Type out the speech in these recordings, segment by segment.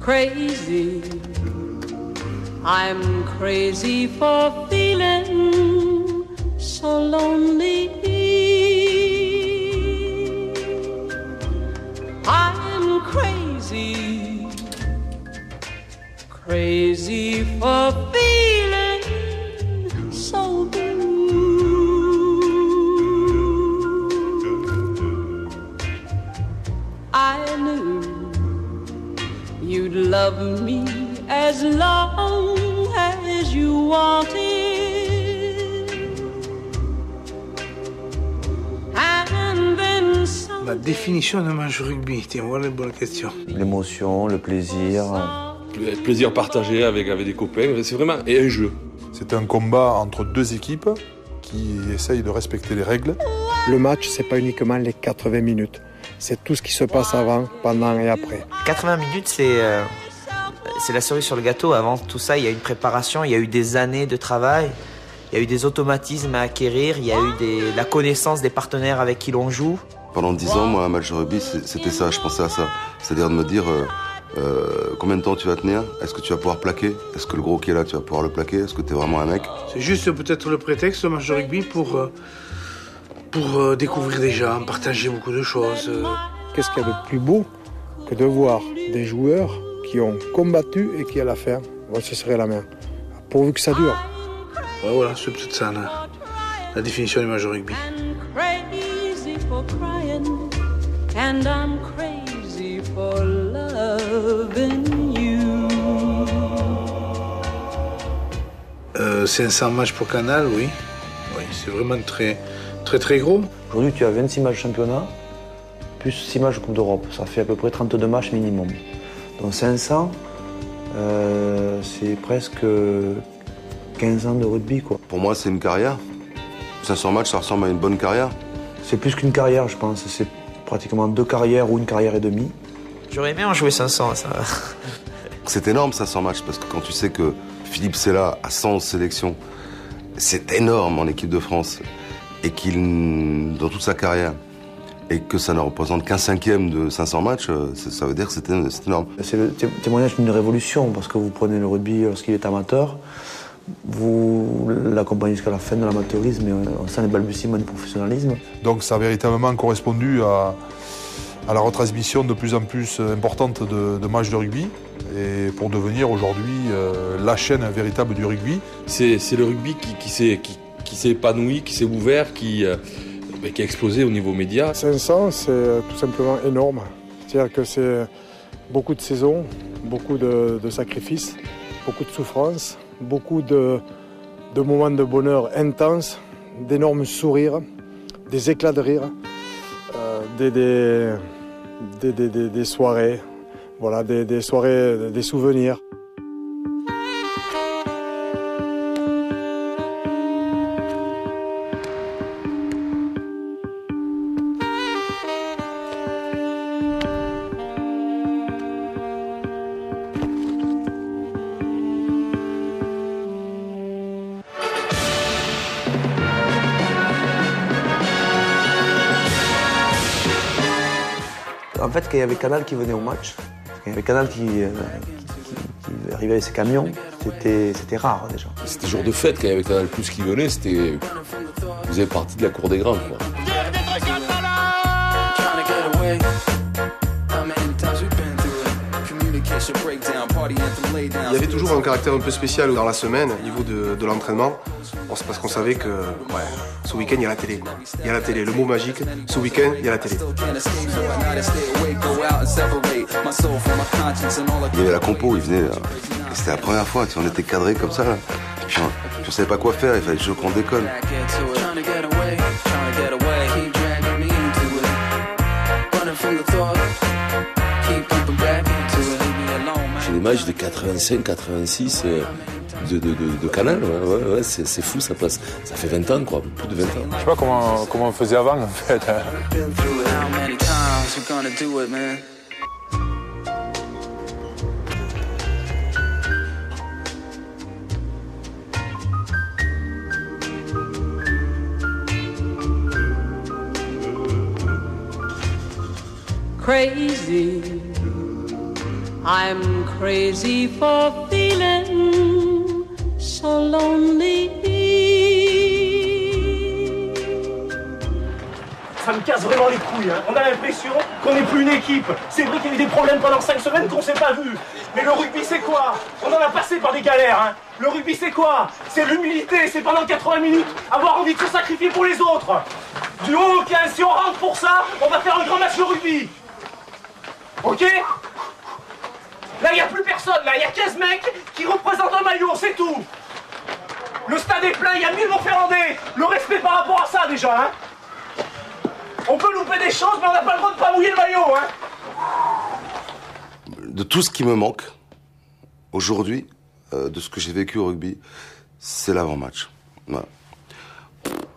crazy. I'm crazy for feeling so lonely. I'm crazy, crazy for feeling so blue. I knew you'd love me as long as you wanted. And then some... La définition d'un match rugby, tiens, voilà une bonne question. L'émotion, le plaisir. Le plaisir partagé avec des copains, c'est vraiment et un jeu. C'est un combat entre deux équipes qui essayent de respecter les règles. Le match, c'est pas uniquement les 80 minutes. C'est tout ce qui se passe avant, pendant et après. 80 minutes, c'est la cerise sur le gâteau. Avant tout ça, il y a eu une préparation, il y a eu des années de travail, il y a eu des automatismes à acquérir, il y a eu la connaissance des partenaires avec qui l'on joue. Pendant 10 ans, moi, un match de rugby, c'était ça, je pensais à ça. C'est-à-dire de me dire combien de temps tu vas tenir, est-ce que tu vas pouvoir plaquer, est-ce que le gros qui est là, tu vas pouvoir le plaquer, est-ce que tu es vraiment un mec. C'est juste peut-être le prétexte, le match de rugby, pour découvrir des gens, partager beaucoup de choses. Qu'est-ce qu'il y a de plus beau que de voir des joueurs qui ont combattu et qui, à la fin, vont se serrer la main. Pourvu que ça dure. Ouais, voilà, c'est peut-être ça, la définition du match de rugby. And I'm crazy for loving you. 500 matchs pour Canal, oui. Oui, c'est vraiment très, très, très gros. Aujourd'hui, tu as 26 matchs championnat, plus 6 matchs Coupe d'Europe. Ça fait à peu près 32 matchs minimum. Donc 500, c'est presque 15 ans de rugby, quoi. Pour moi, c'est une carrière. 500 matchs, ça ressemble à une bonne carrière. C'est plus qu'une carrière, je pense. C'est pratiquement 2 carrières ou une carrière et demie. J'aurais aimé en jouer 500, ça. C'est énorme, 500 matchs, parce que quand tu sais que Philippe Sella a 111 sélections, c'est énorme en équipe de France, et qu'il, dans toute sa carrière, et que ça ne représente qu'un cinquième de 500 matchs, ça veut dire que c'est énorme. C'est le témoignage d'une révolution, parce que vous prenez le rugby lorsqu'il est amateur, vous l'accompagnez jusqu'à la fin de l'amateurisme et on sent les balbutiements du professionnalisme. Donc ça a véritablement correspondu à la retransmission de plus en plus importante de matchs de rugby et pour devenir aujourd'hui la chaîne véritable du rugby. C'est le rugby qui s'est épanoui, qui s'est ouvert, qui a explosé au niveau média. 500, c'est tout simplement énorme. C'est-à-dire que c'est beaucoup de saisons, beaucoup de sacrifices, beaucoup de souffrances, beaucoup de moments de bonheur intenses, d'énormes sourires, des éclats de rire, des soirées, voilà, des soirées, des souvenirs. En fait, quand il y avait Canal qui venait au match, quand il y avait Canal qui arrivait avec ses camions, c'était rare déjà. C'était jour de fête quand il y avait Canal Plus qui venait, vous faisiez partie de la cour des grands, quoi. Il y avait toujours un caractère un peu spécial dans la semaine au niveau de l'entraînement. Bon, c'est parce qu'on savait que ce week-end il y a la télé. Il y a la télé, le mot magique, ce week-end il y a la télé. Il y avait la compo, il venait, et c'était la première fois, on était cadrés comme ça, là. Puis on savait pas quoi faire, il fallait toujours qu'on décolle. J'ai des matchs de 85-86 de Canal, ouais, c'est fou, ça fait 20 ans, quoi, plus de 20 ans. Je sais pas comment on faisait avant, en fait. Crazy, I'm crazy for feeling so lonely. Ça me casse vraiment les couilles, hein. On a l'impression qu'on n'est plus une équipe. C'est vrai qu'il y a eu des problèmes pendant 5 semaines qu'on s'est pas vus. Mais le rugby c'est quoi? On en a passé par des galères, hein. Le rugby c'est quoi? C'est l'humilité, c'est pendant 80 minutes avoir envie de se sacrifier pour les autres. Du haut au 15, si on rentre pour ça, on va faire un grand match de rugby. Ok? Là il n'y a plus personne, là il y a 15 mecs qui représentent un maillot, c'est tout. Le stade est plein, il y a 1000 Montferlandais. Le respect par rapport à ça déjà, hein. On peut louper des choses, mais on n'a pas le droit de pas mouiller le maillot, hein. De tout ce qui me manque, aujourd'hui, de ce que j'ai vécu au rugby, c'est l'avant-match. Voilà.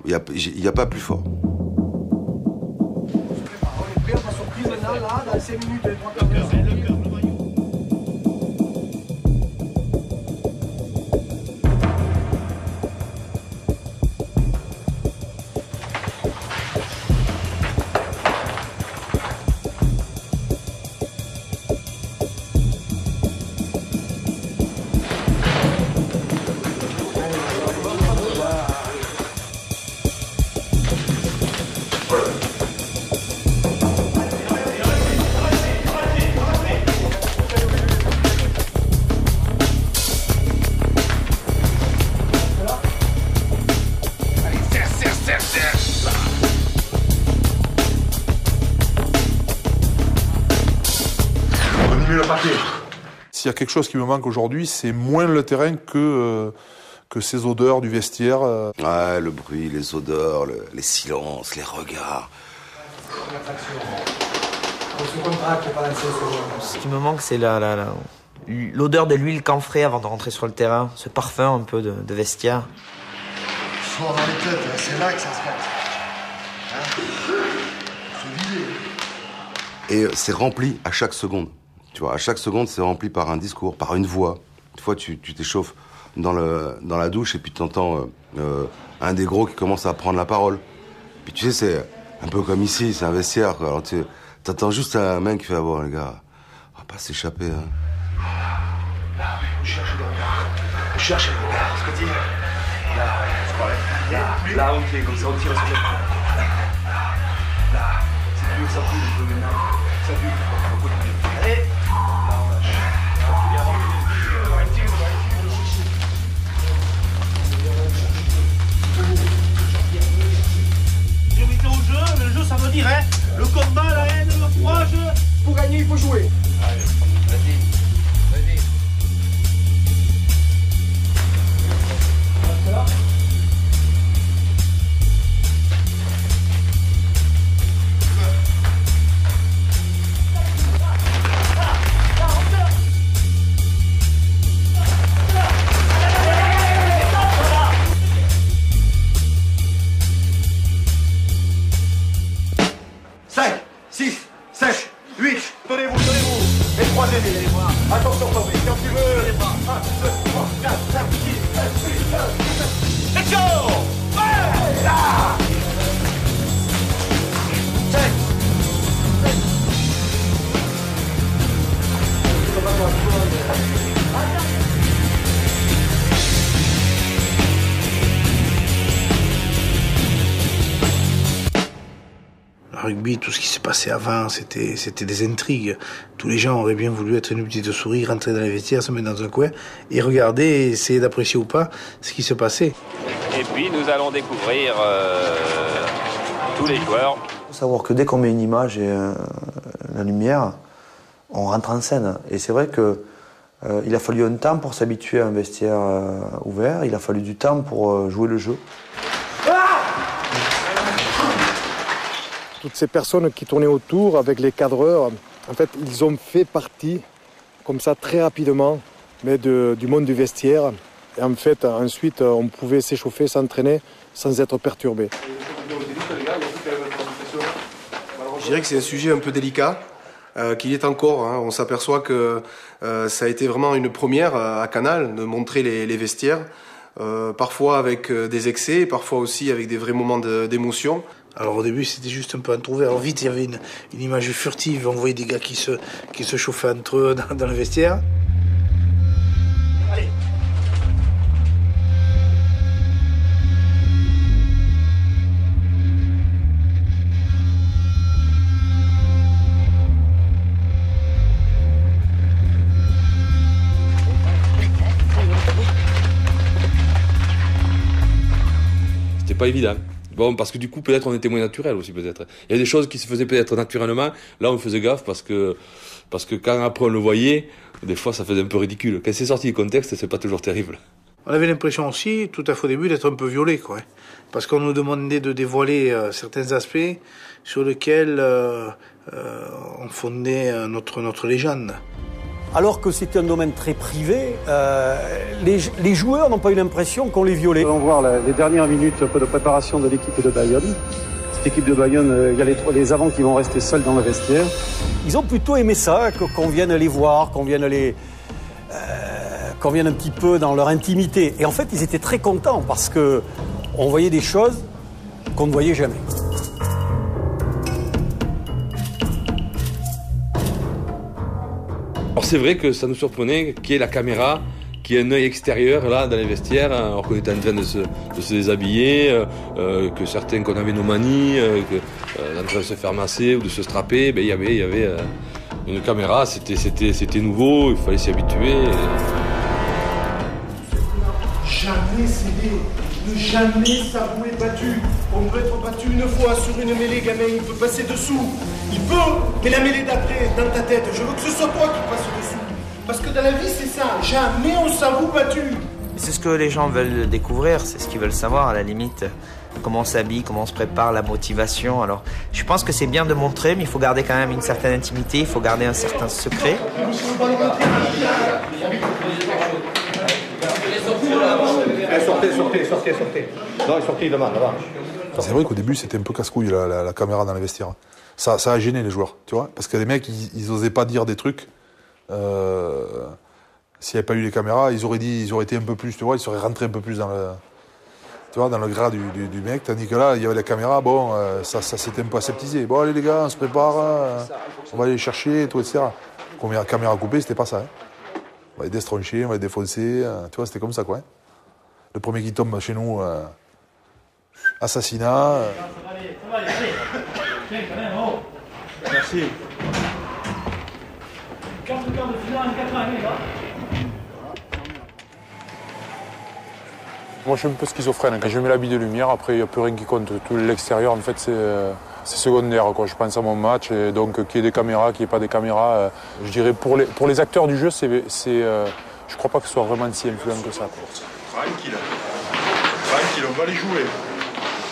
Il n'y a pas plus fort. S'il y a quelque chose qui me manque aujourd'hui, c'est moins le terrain que ces odeurs du vestiaire. Ouais, le bruit, les odeurs, les silences, les regards. Ce qui me manque, c'est l'odeur de l'huile camphrée avant de rentrer sur le terrain, ce parfum un peu de vestiaire. Fort dans les têtes, c'est là que ça se passe. Hein? Se vider. Et c'est rempli à chaque seconde. Tu vois, à chaque seconde, c'est rempli par un discours, par une voix. Des fois, tu t'échauffes dans la douche et puis tu entends un des gros qui commence à prendre la parole. Puis tu sais, c'est un peu comme ici, c'est un vestiaire, quoi. Alors tu attends juste un mec qui fait « Ah bon, les gars, on va pas s'échapper, hein. » Là, on cherche le regard. On cherche le regard, ce que tu dis. Là, ok, comme ça, on tire sur le regard. Là, c'est plus, ça bouge un peu maintenant. Ça bouge. Allez. Priorité au jeu, le jeu ça veut dire, hein, le combat, la haine, le courage. Pour gagner, il faut jouer. Allez, vas-y. Attention Fabrice, quand tu veux. Les bras. 1, 2, 3, 4, 5, 6, 7, 8, 9, 10. Let's go. Ouais, là. 7. Le rugby, tout ce qui s'est passé avant, c'était des intrigues. Tous les gens auraient bien voulu être une petite souris, rentrer dans les vestiaires, se mettre dans un coin et regarder et essayer d'apprécier ou pas ce qui se passait. Et puis nous allons découvrir tous les joueurs. Il faut savoir que dès qu'on met une image et la lumière, on rentre en scène. Et c'est vrai que il a fallu un temps pour s'habituer à un vestiaire ouvert, il a fallu du temps pour jouer le jeu. Toutes ces personnes qui tournaient autour avec les cadreurs, en fait, ils ont fait partie, comme ça, très rapidement, mais du monde du vestiaire. Et en fait, ensuite, on pouvait s'échauffer, s'entraîner, sans être perturbé. Je dirais que c'est un sujet un peu délicat, qu'il est encore. Hein. On s'aperçoit que ça a été vraiment une première à Canal, de montrer les vestiaires, parfois avec des excès, parfois aussi avec des vrais moments d'émotion. Alors au début c'était juste un peu entrouvert. Alors vite il y avait une image furtive, on voyait des gars qui se chauffaient entre eux dans le vestiaire. Allez. C'était pas évident. Bon, parce que du coup, peut-être on était moins naturel aussi, peut-être. Il y a des choses qui se faisaient peut-être naturellement. Là, on faisait gaffe parce que quand après on le voyait, des fois, ça faisait un peu ridicule. Quand c'est sorti du contexte, c'est pas toujours terrible. On avait l'impression aussi, tout à fait au début, d'être un peu violés, quoi. Parce qu'on nous demandait de dévoiler certains aspects sur lesquels on fondait notre légende. Alors que c'était un domaine très privé, les joueurs n'ont pas eu l'impression qu'on les violait. On va voir les dernières minutes de préparation de l'équipe de Bayonne. Cette équipe de Bayonne, il y a les avants qui vont rester seuls dans le vestiaire. Ils ont plutôt aimé ça, qu'on vienne les voir, qu'on vienne un petit peu dans leur intimité. Et en fait, ils étaient très contents parce qu'on voyait des choses qu'on ne voyait jamais. Alors c'est vrai que ça nous surprenait qu'il y ait la caméra, qu'il y ait un œil extérieur là dans les vestiaires, alors qu'on était en train de se déshabiller, que certains qu'on avait nos manies, en train de se faire masser ou de se strapper, ben, il y avait une caméra, c'était nouveau, il fallait s'y habituer. Jamais céder, ne jamais s'avouer battu. On peut être battu une fois sur une mêlée, gamin, il peut passer dessous. Il peut, mais la mêlée d'après, dans ta tête, je veux que ce soit toi qui passes dessous. Parce que dans la vie, c'est ça, jamais on s'avoue battu. C'est ce que les gens veulent découvrir, c'est ce qu'ils veulent savoir à la limite. Comment on s'habille, comment on se prépare, la motivation. Alors, je pense que c'est bien de montrer, mais il faut garder quand même une certaine intimité, il faut garder un certain secret. Sortez. Non, sortez demain, là-bas. C'est vrai qu'au début, c'était un peu casse-couille, la caméra dans les vestiaires. Ça a gêné les joueurs, tu vois. Parce que les mecs, ils osaient pas dire des trucs. S'il n'y avait pas eu les caméras, ils auraient été un peu plus, tu vois, ils seraient rentrés un peu plus dans le gras du mec. Tandis que là, il y avait la caméra, bon, ça s'était un peu aseptisé. Bon, allez les gars, on se prépare, on va aller les chercher, tout, etc. Quand la caméra coupée, c'était pas ça. Hein. On va les destroncher, on va les défoncer, tu vois, c'était comme ça, quoi. Hein. Le premier qui tombe chez nous, assassinat. Merci. Moi, je suis un peu schizophrène. Quand je mets l'habit de lumière, après, il n'y a plus rien qui compte. Tout l'extérieur, en fait, c'est secondaire, quoi. Je pense à mon match, et donc qu'il y ait des caméras, qu'il n'y ait pas des caméras. Je dirais, pour les acteurs du jeu, je ne crois pas que ce soit vraiment si influent que ça, quoi. Tranquille, on va les jouer.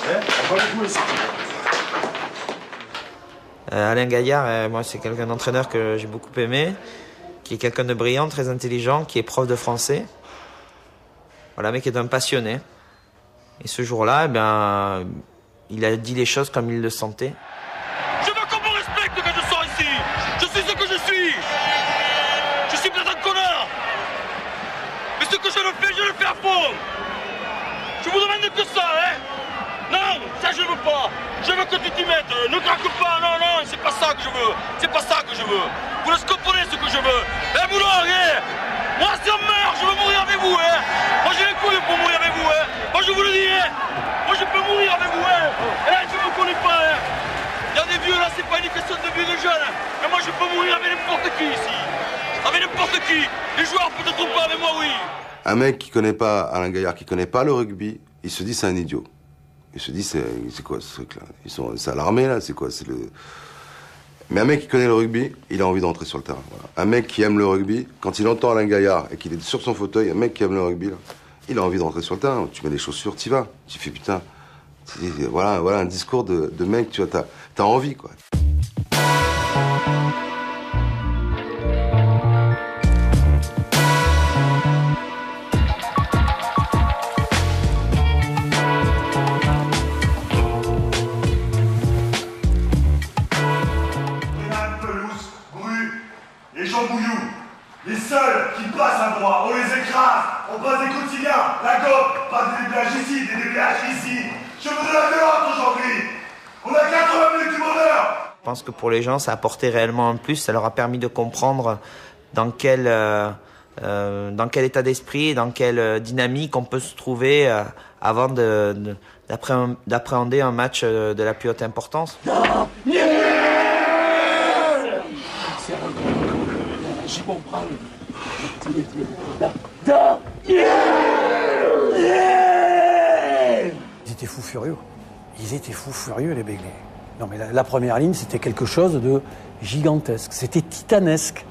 On va les jouer. Alain Gaillard, moi, c'est quelqu'un d'entraîneur que j'ai beaucoup aimé, qui est quelqu'un de brillant, très intelligent, qui est prof de français. Voilà, mais qui est un passionné. Et ce jour-là, il a dit les choses comme il le sentait. Je veux qu'on me respecte quand je sors ici. Je suis ce que je suis. Je suis peut-être un connard. Mais ce que je le fais à fond. Je vous demande que ça, hein. Non, ça je veux pas. Je veux que tu t'y mettes. Ne craque pas, non, c'est pas ça que je veux. C'est pas ça que je veux. Vous laissez comprendre ce que je veux. Boulard, moi c'est un meurt, je veux mourir avec vous, hein. Moi j'ai les couilles pour mourir avec vous, hein. Moi je vous le dis, hein. Moi je peux mourir avec vous, hein. Et là je me connais pas, hein. Il y a des vieux là, c'est pas une question de vieux de jeunes. Mais moi je peux mourir avec n'importe qui ici. Avec n'importe qui. Les joueurs peut-être pas, mais moi oui. Un mec qui connaît pas, Alain Gaillard, qui connaît pas le rugby, il se dit c'est un idiot. Il se dit c'est quoi ce truc-là? C'est à l'armée là, c'est quoi? Mais un mec qui connaît le rugby, il a envie d'entrer sur le terrain. Voilà. Un mec qui aime le rugby, quand il entend Alain Gaillard et qu'il est sur son fauteuil, un mec qui aime le rugby, là, il a envie d'entrer sur le terrain. Tu mets les chaussures, t'y vas. Tu fais putain. Voilà un discours de mec, tu vois, t'as envie, quoi. Les seuls qui passent à droite, on les écrase, on passe des quotidiens, la gobe, pas des déblayages ici, des déblayages ici. Je veux de la violence aujourd'hui. On a 80 minutes du bonheur. Je pense que pour les gens, ça a apporté réellement un plus. Ça leur a permis de comprendre dans quel état d'esprit, dans quelle dynamique on peut se trouver avant d'appréhender un match de la plus haute importance. J'y comprends. Ils étaient fous furieux. Ils étaient fous furieux, les Béglés. Non, mais la première ligne, c'était quelque chose de gigantesque. C'était titanesque.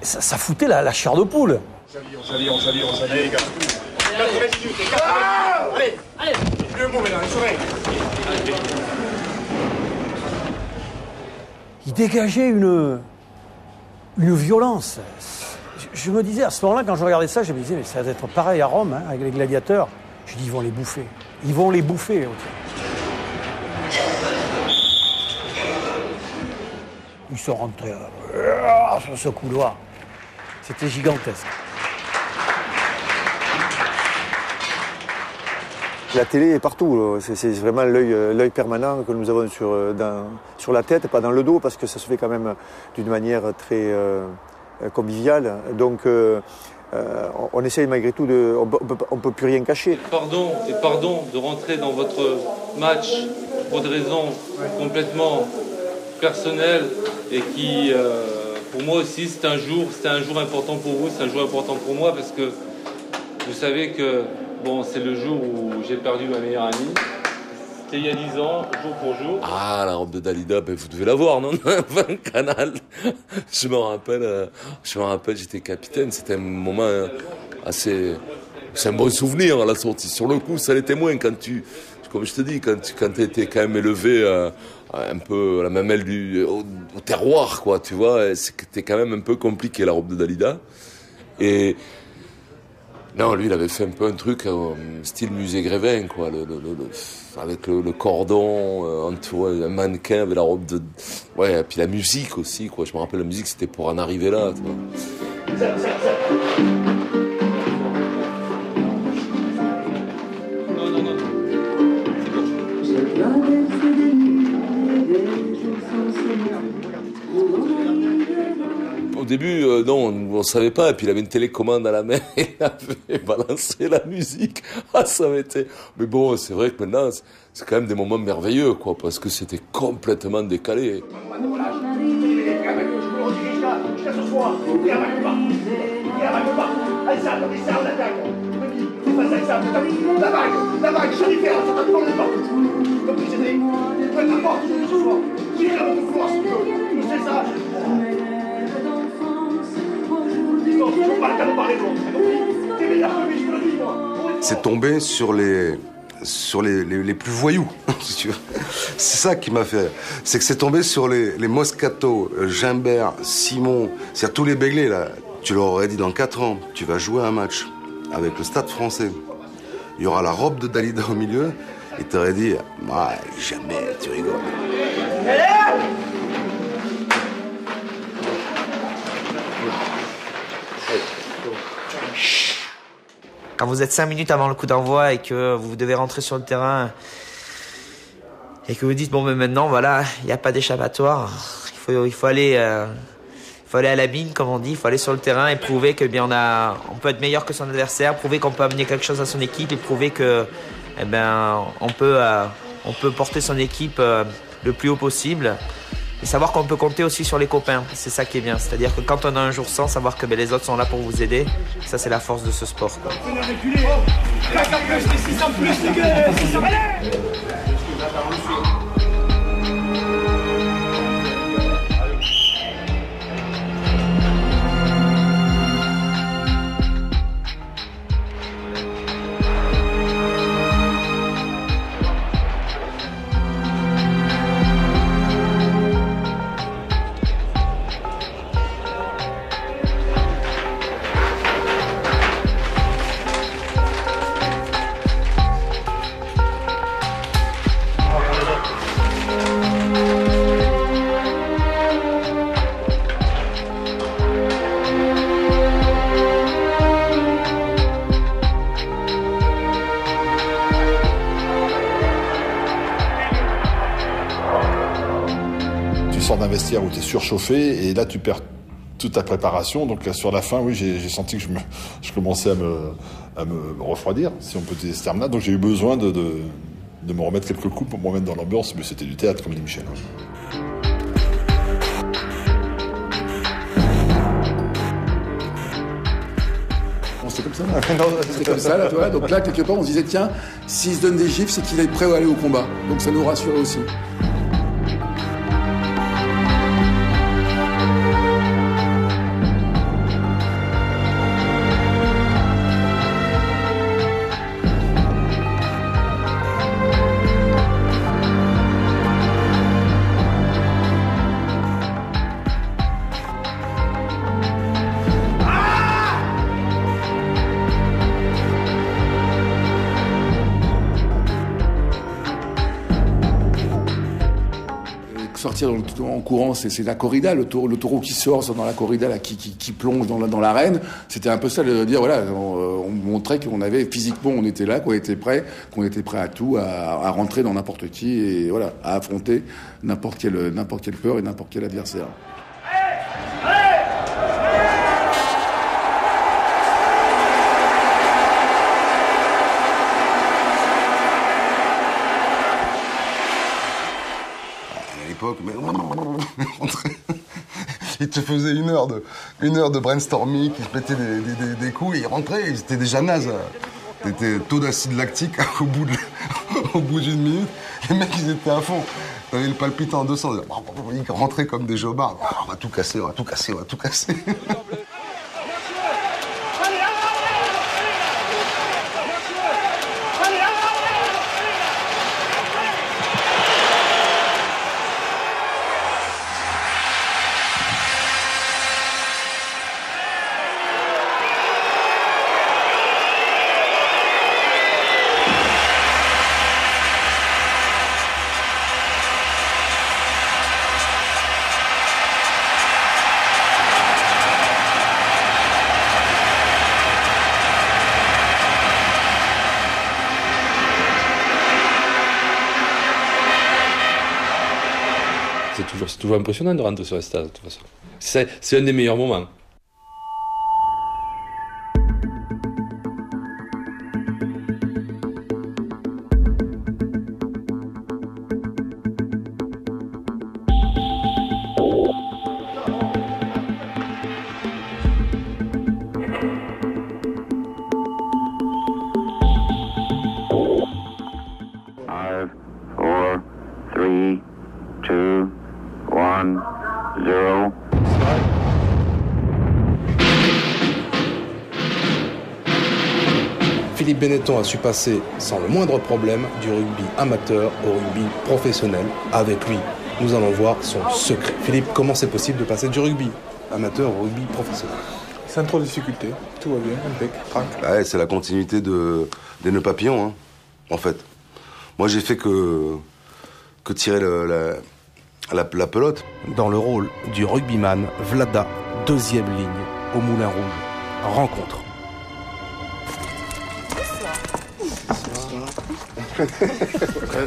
Ça foutait la chair de poule. On s'habille, les gars. 80 minutes, les gars. Allez, le mot maintenant, les oreilles. Il dégageait une violence. Je me disais, à ce moment-là, quand je regardais ça, je me disais, mais ça va être pareil à Rome, hein, avec les gladiateurs. Je dis, ils vont les bouffer. Ils vont les bouffer. Ils sont rentrés sur ce couloir. C'était gigantesque. La télé est partout. C'est vraiment l'œil permanent que nous avons sur la tête, pas dans le dos, parce que ça se fait quand même d'une manière très conviviale. Donc on essaye malgré tout on peut plus rien cacher. Pardon de rentrer dans votre match pour des raisons complètement personnelles et qui, pour moi aussi, c'était un jour important pour vous, c'est un jour important pour moi parce que vous savez que c'est le jour où j'ai perdu ma meilleure amie. C'était il y a 10 ans, jour pour jour. Ah, la robe de Dalida, vous devez la voir, non? Canal. Je me rappelle, j'étais capitaine. C'était un moment assez... C'est un bon souvenir, la sortie. Sur le coup, ça l'était moins quand comme je te dis, quand tu étais quand même élevé un peu la mamelle au terroir, quoi, tu vois. C'était quand même un peu compliqué, la robe de Dalida. Et... Non, lui, il avait fait un peu un truc style musée Grévin, quoi, avec le cordon entouré, un mannequin avec la robe de... Ouais, et puis la musique aussi, quoi. Je me rappelle, la musique, c'était pour en arriver là, tu vois. Au début, non, on savait pas. Et puis il avait une télécommande à la main et il avait balancé la musique. Ah, ça avait été... Mais bon, c'est vrai que maintenant, c'est quand même des moments merveilleux, quoi, parce que c'était complètement décalé. C'est tombé sur les plus voyous. C'est ça qui m'a fait. C'est que c'est tombé sur les Moscato, Gimbert, Simon, c'est-à-dire tous les Béglés là. Tu leur aurais dit dans 4 ans, tu vas jouer un match avec le Stade Français. Il y aura la robe de Dalida au milieu. Il t'aurait dit, jamais, tu rigoles. Quand vous êtes 5 minutes avant le coup d'envoi et que vous devez rentrer sur le terrain et que vous dites mais maintenant voilà, il n'y a pas d'échappatoire, il faut aller à la mine comme on dit, il faut aller sur le terrain et prouver que on peut être meilleur que son adversaire, prouver qu'on peut amener quelque chose à son équipe et prouver que on peut porter son équipe le plus haut possible. Et savoir qu'on peut compter aussi sur les copains, c'est ça qui est bien. C'est-à-dire que quand on a un jour sans, savoir que les autres sont là pour vous aider, ça c'est la force de ce sport, quoi. dans un vestiaire où tu es surchauffé et là tu perds toute ta préparation. Donc sur la fin, oui, j'ai senti que je commençais à me refroidir, si on peut utiliser ce terme-là. Donc j'ai eu besoin de me remettre quelques coups pour me remettre dans l'ambiance, mais c'était du théâtre, comme dit Michel. C'est comme ça. C'était comme ça, là, tu vois. Donc là, quelque part, on se disait, tiens, s'il se donne des gifs, c'est qu'il est prêt à aller au combat. Donc ça nous rassurait aussi. Sortir en courant, c'est la corrida, le taureau qui sort dans la corrida, là, qui plonge dans l'arène. C'était un peu ça, de dire, voilà, on montrait qu'on avait, physiquement, on était là, qu'on était prêt à tout, à rentrer dans n'importe qui, et voilà, à affronter n'importe quelle peur et n'importe quel adversaire. Mais il te faisait une heure de brainstorming, il se pétait des coups et il rentrait, ils étaient déjà nazes. T'étais taux d'acide lactique au bout d'une minute. Les mecs, ils étaient à fond. T'avais le palpitant en 200. Ils rentraient comme des jobards. On va tout casser, on va tout casser, on va tout casser. C'est toujours impressionnant de rentrer sur le stade, de toute façon. C'est un des meilleurs moments. Philippe Benetton a su passer sans le moindre problème du rugby amateur au rugby professionnel. Avec lui, nous allons voir son secret. Philippe, comment c'est possible de passer du rugby amateur au rugby professionnel? Sans trop de difficultés, tout va bien, impec, tranquille. Ouais, c'est la continuité des nœuds papillons, hein, en fait. Moi, j'ai fait que tirer la pelote. Dans le rôle du rugbyman, Vlada, deuxième ligne au Moulin Rouge. Rencontre.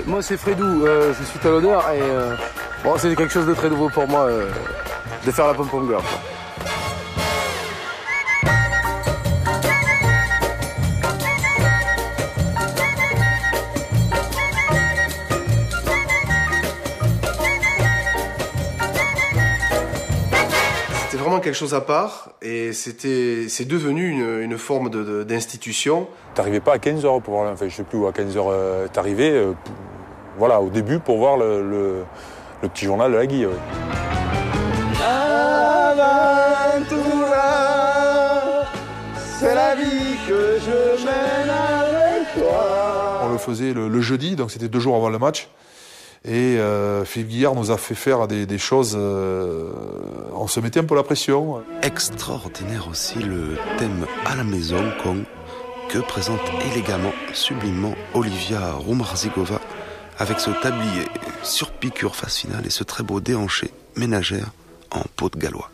Moi c'est Fredou, je suis talonneur et bon, c'est quelque chose de très nouveau pour moi de faire la pom-pom girl. C'était vraiment quelque chose à part et c'est devenu une forme d'institution. T'arrivais pas à 15h pour voir, enfin je sais plus où à 15h t'arrivais, voilà, au début pour voir le petit journal de la Guille. Ouais. C'est la vie que je mène avec toi. On le faisait le jeudi, donc c'était 2 jours avant le match. Et Philippe Guillard nous a fait faire des choses, on se mettait un peu la pression. Extraordinaire aussi le thème à la maison que présente élégamment, sublimement Olivia Roumarzigova avec ce tablier sur piqûre phase finale et ce très beau déhanché ménagère en peau de gallois.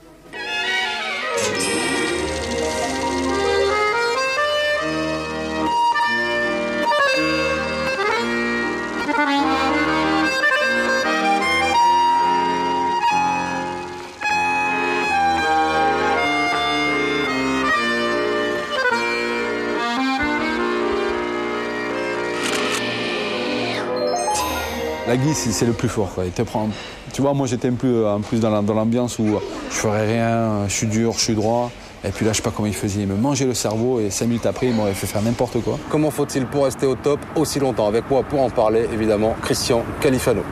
La Guy, c'est le plus fort, quoi. Il te prend... Tu vois, moi j'étais en plus dans l'ambiance où je ferais rien, je suis dur, je suis droit. Et puis là, je sais pas comment il faisait, il me mangeait le cerveau et 5 minutes après, il m'aurait fait faire n'importe quoi. Comment faut-il pour rester au top aussi longtemps? Avec moi, pour en parler, évidemment, Christian Califano.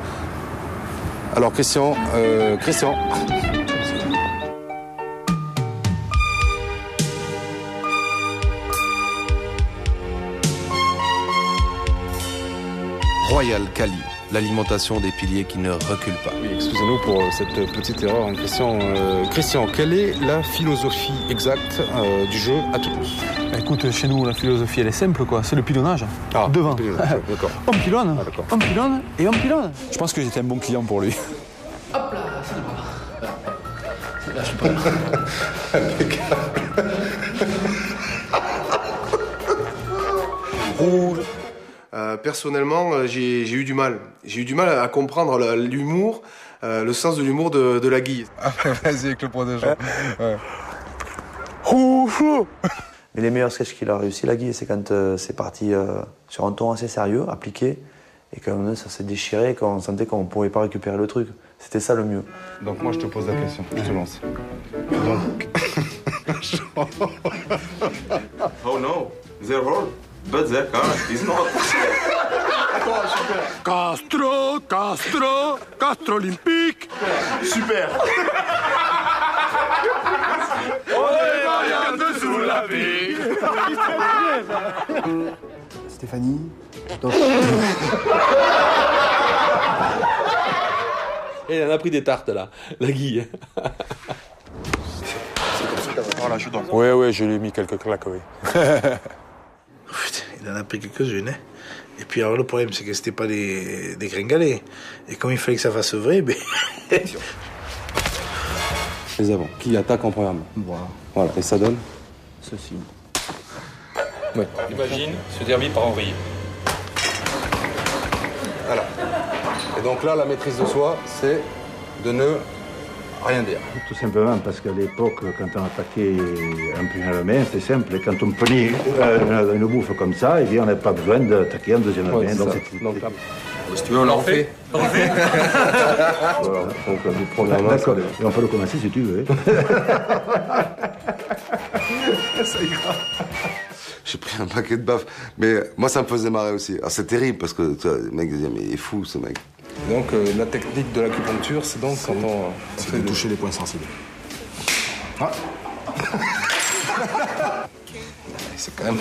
Alors Christian. Royal Cali, l'alimentation des piliers qui ne reculent pas. Oui, excusez-nous pour cette petite erreur, Christian. Christian, quelle est la philosophie exacte du jeu à Toulouse? Écoute, chez nous, la philosophie, elle est simple, quoi. C'est le pilonnage. Ah, devant. Le pilonnage, d'accord. On pilonne, d'accord. on pilonne et on pilonne. Je pense que j'étais un bon client pour lui. Hop là, c'est bon. Là, je suis pas Roule. Personnellement, j'ai eu du mal. J'ai eu du mal à comprendre l'humour, le sens de l'humour de la Guille. Ah, vas-y avec le point de jeu. Ouais. Mais les meilleurs sketchs qu'il a réussi, la Guy, c'est quand c'est parti sur un ton assez sérieux, appliqué, et quand ça s'est déchiré, quand on sentait qu'on ne pouvait pas récupérer le truc. C'était ça le mieux. Donc moi, je te pose la question, je te lance. Donc... Oh no, their role, but their car is not. Castro Olympique. Super. On est variante sous la vie. Stéphanie. Et il en a pris des tartes là, la Guille. Voilà, je donne. Oui, je lui ai mis quelques claques, oui. Putain, il en a pris quelques-unes. Hein. Et puis alors le problème, c'est que c'était pas des gringalets. Et comme il fallait que ça fasse vrai, ben... Les avants, qui attaquent en première main. Voilà, et ça donne ceci. Ouais. Imagine ce derby par Henri. Voilà. Et donc là, la maîtrise de soi, c'est de ne rien dire. Tout simplement parce qu'à l'époque, quand on attaquait un puñal à la main, c'était simple. Et quand on prenait une bouffe comme ça, eh bien, on n'avait pas besoin d'attaquer en deuxième main. Donc, si tu veux, on l'en fait. D'accord, et on peut le commencer si tu veux. Ça ira. J'ai pris un paquet de baffes. Mais moi, ça me faisait marrer aussi. Alors, c'est terrible parce que le mec disait, mais il est fou, ce mec. Donc, la technique de l'acupuncture, c'est donc quand on fait de toucher les points sensibles. Ah. C'est quand même...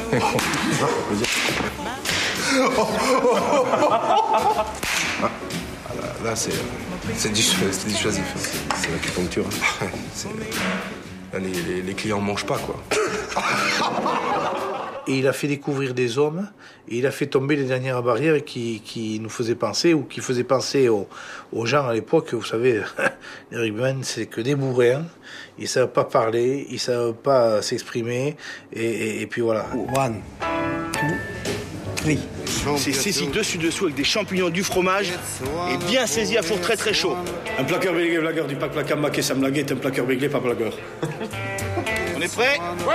Là, c'est dissuasif. C'est l'acupuncture. Là, les clients ne mangent pas, quoi. Et il a fait découvrir des hommes, et il a fait tomber les dernières barrières qui nous faisaient penser, ou qui faisaient penser aux gens à l'époque. Vous savez, les rugbymen, c'est que des bourrins. Ils ne savent pas parler, ils ne savent pas s'exprimer, et puis voilà. 1, 2, 3. C'est saisi dessus avec des champignons, du fromage, et bien saisi à four très très chaud. Un plaqueur béglé, blagueur du pack placard maquet, Sam Laguet est un plaqueur béglé, pas blagueur. On est prêt? Ouais!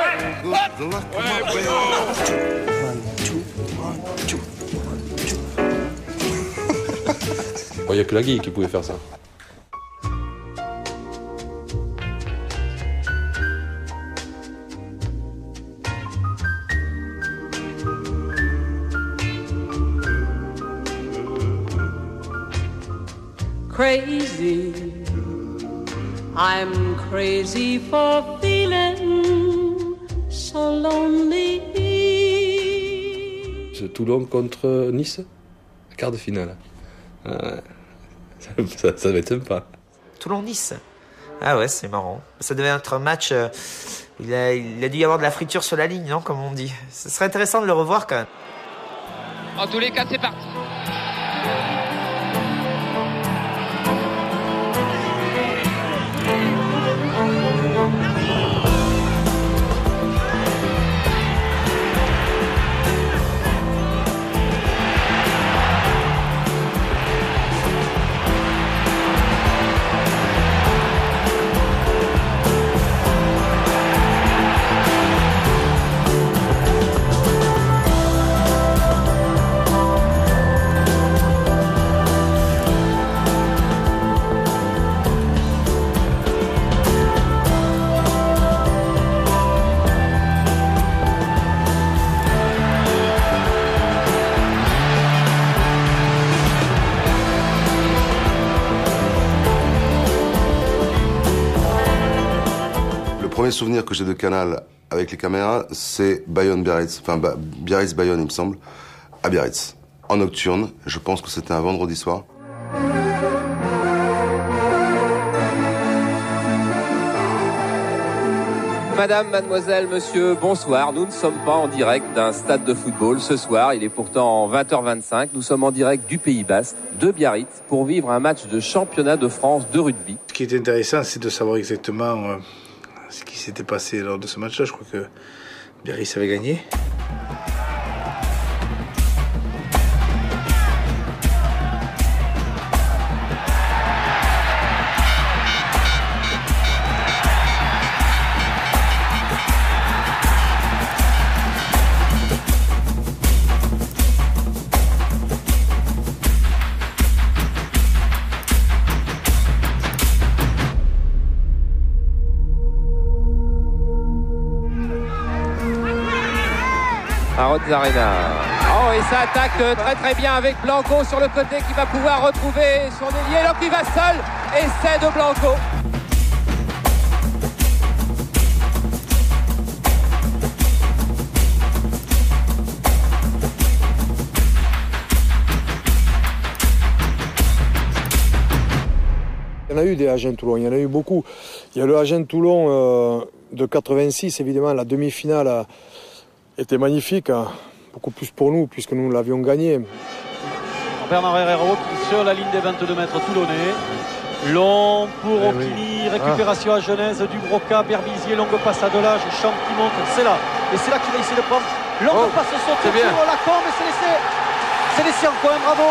Il n'y a que la Guille qui pouvait faire ça. Crazy, I'm crazy for feeling so lonely. Ce Toulon contre Nice, quart de finale. Ça va être sympa. Toulon-Nice. Ah ouais, c'est marrant. Ça devait être un match... il a dû y avoir de la friture sur la ligne, non, comme on dit. Ce serait intéressant de le revoir quand même. En tous les cas, c'est parti. premier souvenir que j'ai de Canal avec les caméras, c'est Bayonne-Biarritz. Enfin, Biarritz-Bayonne, il me semble, à Biarritz. En nocturne, je pense que c'était un vendredi soir. Madame, mademoiselle, monsieur, bonsoir. Nous ne sommes pas en direct d'un stade de football ce soir. Il est pourtant 20h25. Nous sommes en direct du Pays Basque, de Biarritz, pour vivre un match de championnat de France de rugby. Ce qui est intéressant, c'est de savoir exactement ce qui s'était passé lors de ce match-là. Je crois que Biarritz avait gagné. À Rhodes Arena. Oh, et ça attaque très très bien avec Blanco sur le côté qui va pouvoir retrouver son ailier. Donc il va seul. Essai de Blanco. Il y en a eu des Agen Toulon, il y en a eu beaucoup. Il y a le Agen Toulon de 86, évidemment, la demi-finale était magnifique, beaucoup plus pour nous, puisque nous l'avions gagné. Bernard Herrero qui sur la ligne des 22 mètres toulonnais. Long pour Okini, récupération à Genèse, Dubroca, Berbizier, longue passe à Delage, Champ qui monte, c'est là. Et c'est là qu'il va essayer de prendre. Longue passe sautée pour Lacombe, et c'est laissé en coin, bravo.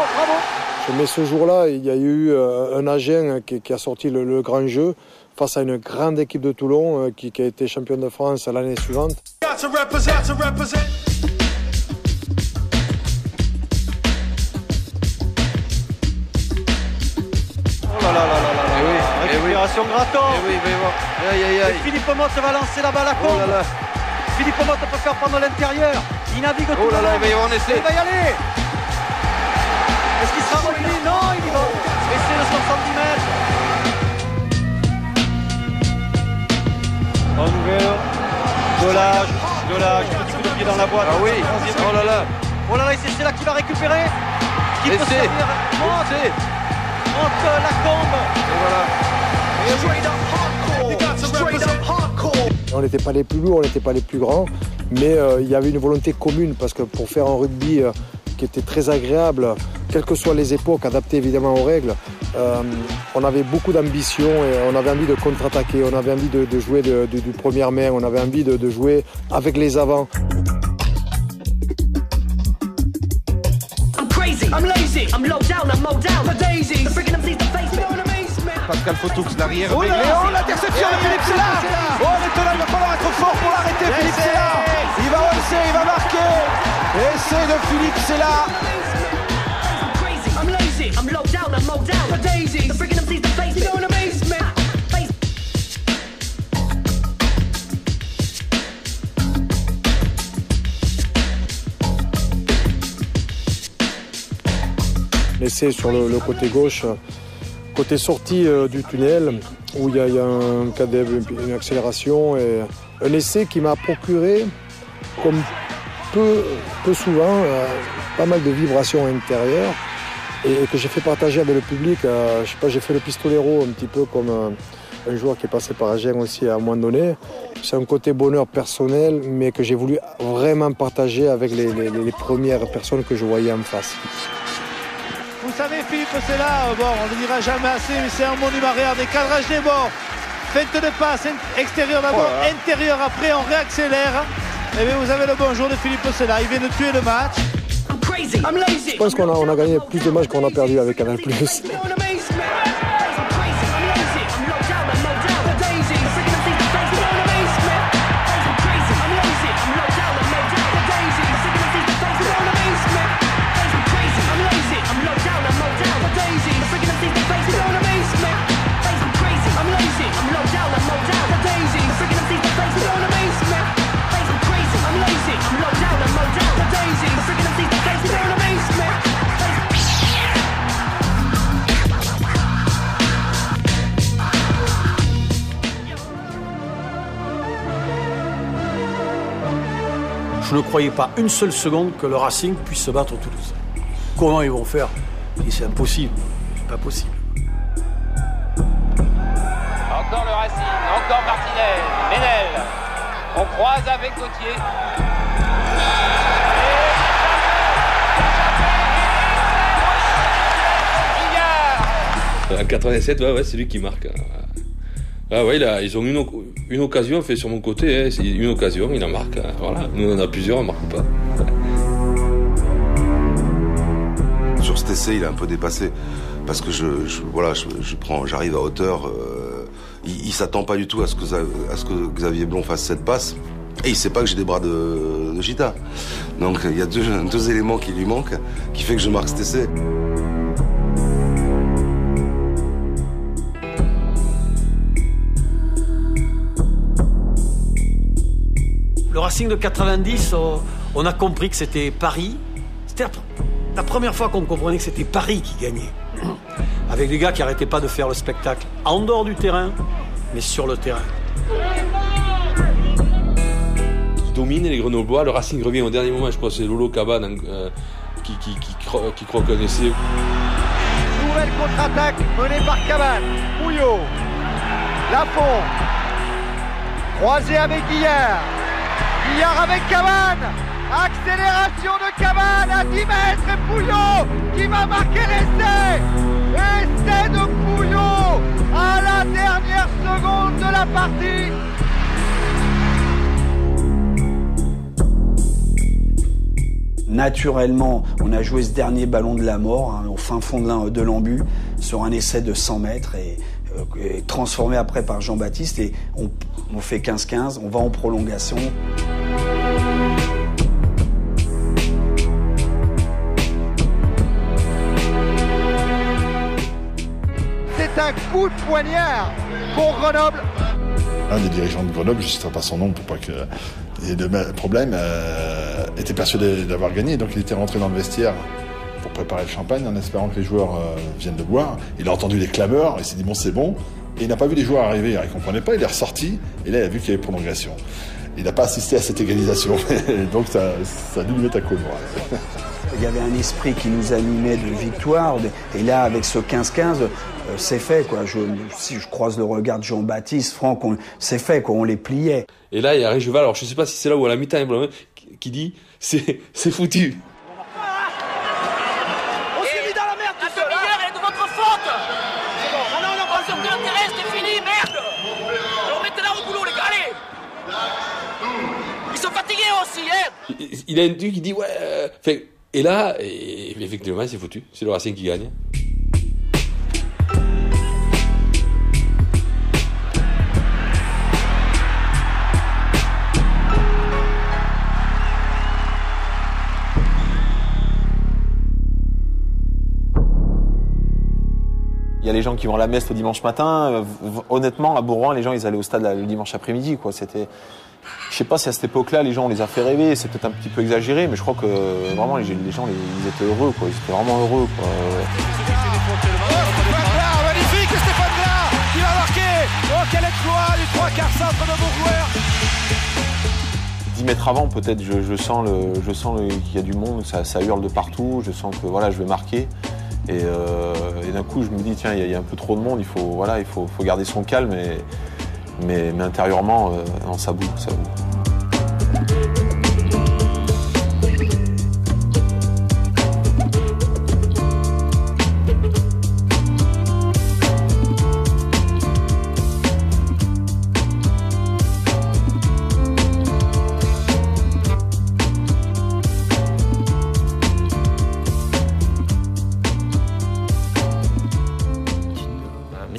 Mais ce jour-là, il y a eu un Agen qui a sorti le grand jeu face à une grande équipe de Toulon qui a été championne de France l'année suivante. Oh là là. Récupération Gratton. Et Philippe Motte va lancer la balle à Combe. Philippe Motte peut faire prendre l'intérieur. Il navigue tout le long. Il va y avoir un essai. Il va y aller. Est-ce qu'il sera revenu? Non, il y va. Essai de 70 mètres. En nouvelle. Delage, petit coup de pied dans la boîte. Ah oui. Oh là là. C'est là qui va récupérer. Qui peut servir. Monte Lacombe. Et voilà. On n'était pas les plus lourds, on n'était pas les plus grands, mais il y avait une volonté commune parce que pour faire un rugby qui était très agréable, quelles que soient les époques, adapté évidemment aux règles, on avait beaucoup d'ambition et on avait envie de contre-attaquer, on avait envie de jouer du première main, on avait envie de jouer avec les avants. Pascal Fautoux, l'arrière. Oh l'interception de Philippe Sella. Oh maintenant il va falloir être fort pour l'arrêter. Philippe Sella. Il va lancer, il va marquer. Essai de Philippe Sella. L'essai sur le côté gauche, côté sortie du tunnel, où il y a une accélération et un essai qui m'a procuré, comme peu souvent, pas mal de vibrations intérieures et que j'ai fait partager avec le public. Je sais pas, j'ai fait le pistolero un petit peu comme un joueur qui est passé par Agen aussi à un moment donné. C'est un côté bonheur personnel, mais que j'ai voulu vraiment partager avec les premières personnes que je voyais en face. Vous savez, Philippe, c'est là, on ne le dira jamais assez, mais c'est un monument. Regardez, cadrage des bords, feinte de passe, extérieur d'abord, intérieur après, on réaccélère. Et bien vous avez le bonjour de Philippe Sella, il vient de tuer le match. Je pense qu'on a gagné plus de matchs qu'on a perdu avec Canal+. Je ne croyais pas une seule seconde que le Racing puisse se battre Toulouse. Comment ils vont faire? C'est impossible, pas possible. Encore le Racing, encore Martinez, Ménel. On croise avec Gauthier. En 87, ouais, c'est lui qui marque. Ah ouais, ils ont une occasion fait sur mon côté, hein, c'est une occasion, il en marque. Hein, voilà. Nous on en a plusieurs, on marque pas. Sur cet essai, il est un peu dépassé parce que j'arrive à hauteur. Il s'attend pas du tout à ce que Xavier Blond fasse cette passe. Et il sait pas que j'ai des bras de Gita. Donc il y a deux éléments qui lui manquent, qui fait que je marque cet essai. Le Racing de 90, on a compris que c'était Paris. C'était la première fois qu'on comprenait que c'était Paris qui gagnait. Avec des gars qui n'arrêtaient pas de faire le spectacle en dehors du terrain, mais sur le terrain. Ils dominent les Grenoblois, le Racing revient au dernier moment, je crois que c'est Lolo Cabane qui croque un essai. Nouvelle contre-attaque menée par Cabane. Pouillot, Lafont, croisé avec Guillard. Guillard avec Cabane. Accélération de Cabane à 10 mètres et Pouillot qui va marquer l'essai. Essai de Pouillot à la dernière seconde de la partie. Naturellement, on a joué ce dernier ballon de la mort au fin fond de l'embut sur un essai de 100 mètres et transformé après par Jean-Baptiste et on fait 15-15, on va en prolongation. C'est un coup de poignard pour Grenoble. Un des dirigeants de Grenoble, je ne citerai pas son nom pour pas que... Et le problème était persuadé d'avoir gagné, donc il était rentré dans le vestiaire pour préparer le champagne en espérant que les joueurs viennent le boire. Il a entendu les clameurs, il s'est dit bon c'est bon, et il n'a pas vu les joueurs arriver, il ne comprenait pas, il est ressorti, et là il a vu qu'il y avait prolongation. Il n'a pas assisté à cette égalisation, donc ça a dû lui mettre à cause. Il y avait un esprit qui nous animait de victoire, et là avec ce 15-15, c'est fait quoi. Si je croise le regard de Jean-Baptiste, Franck, c'est fait quoi, on les pliait. Et là il y a Réjeval, alors je sais pas si c'est là où à la mi-temps qui dit c'est foutu. On s'est mis dans la merde tout seul. La demi-heure est de votre faute. C'est bon. Non, on sort de le terrain, c'est fini, merde. Alors mettez-la au boulot les gars, allez. Ils sont fatigués aussi, hein. Il a un truc qui dit ouais. Et là, effectivement, c'est foutu. C'est le Racing qui gagne. Il y a les gens qui vont à la messe le dimanche matin. Honnêtement, à Bourgoin, les gens, ils allaient au stade le dimanche après-midi, quoi. C'était... Je sais pas si à cette époque-là, les gens, on les a fait rêver. C'est peut-être un petit peu exagéré, mais je crois que vraiment, les gens, ils étaient heureux, quoi. Ils étaient vraiment heureux, quoi. Magnifique, Stéphane Blas qui va marquer. Oh, quel exploit du 3/4 centre de Bourgoin. 10 mètres avant, peut-être, je sens qu'il y a du monde, ça hurle de partout. Je sens que voilà, je vais marquer. Et d'un coup, je me dis, tiens, il y a un peu trop de monde. Il faut garder son calme. Mais intérieurement, non, ça bouge, ça bouge.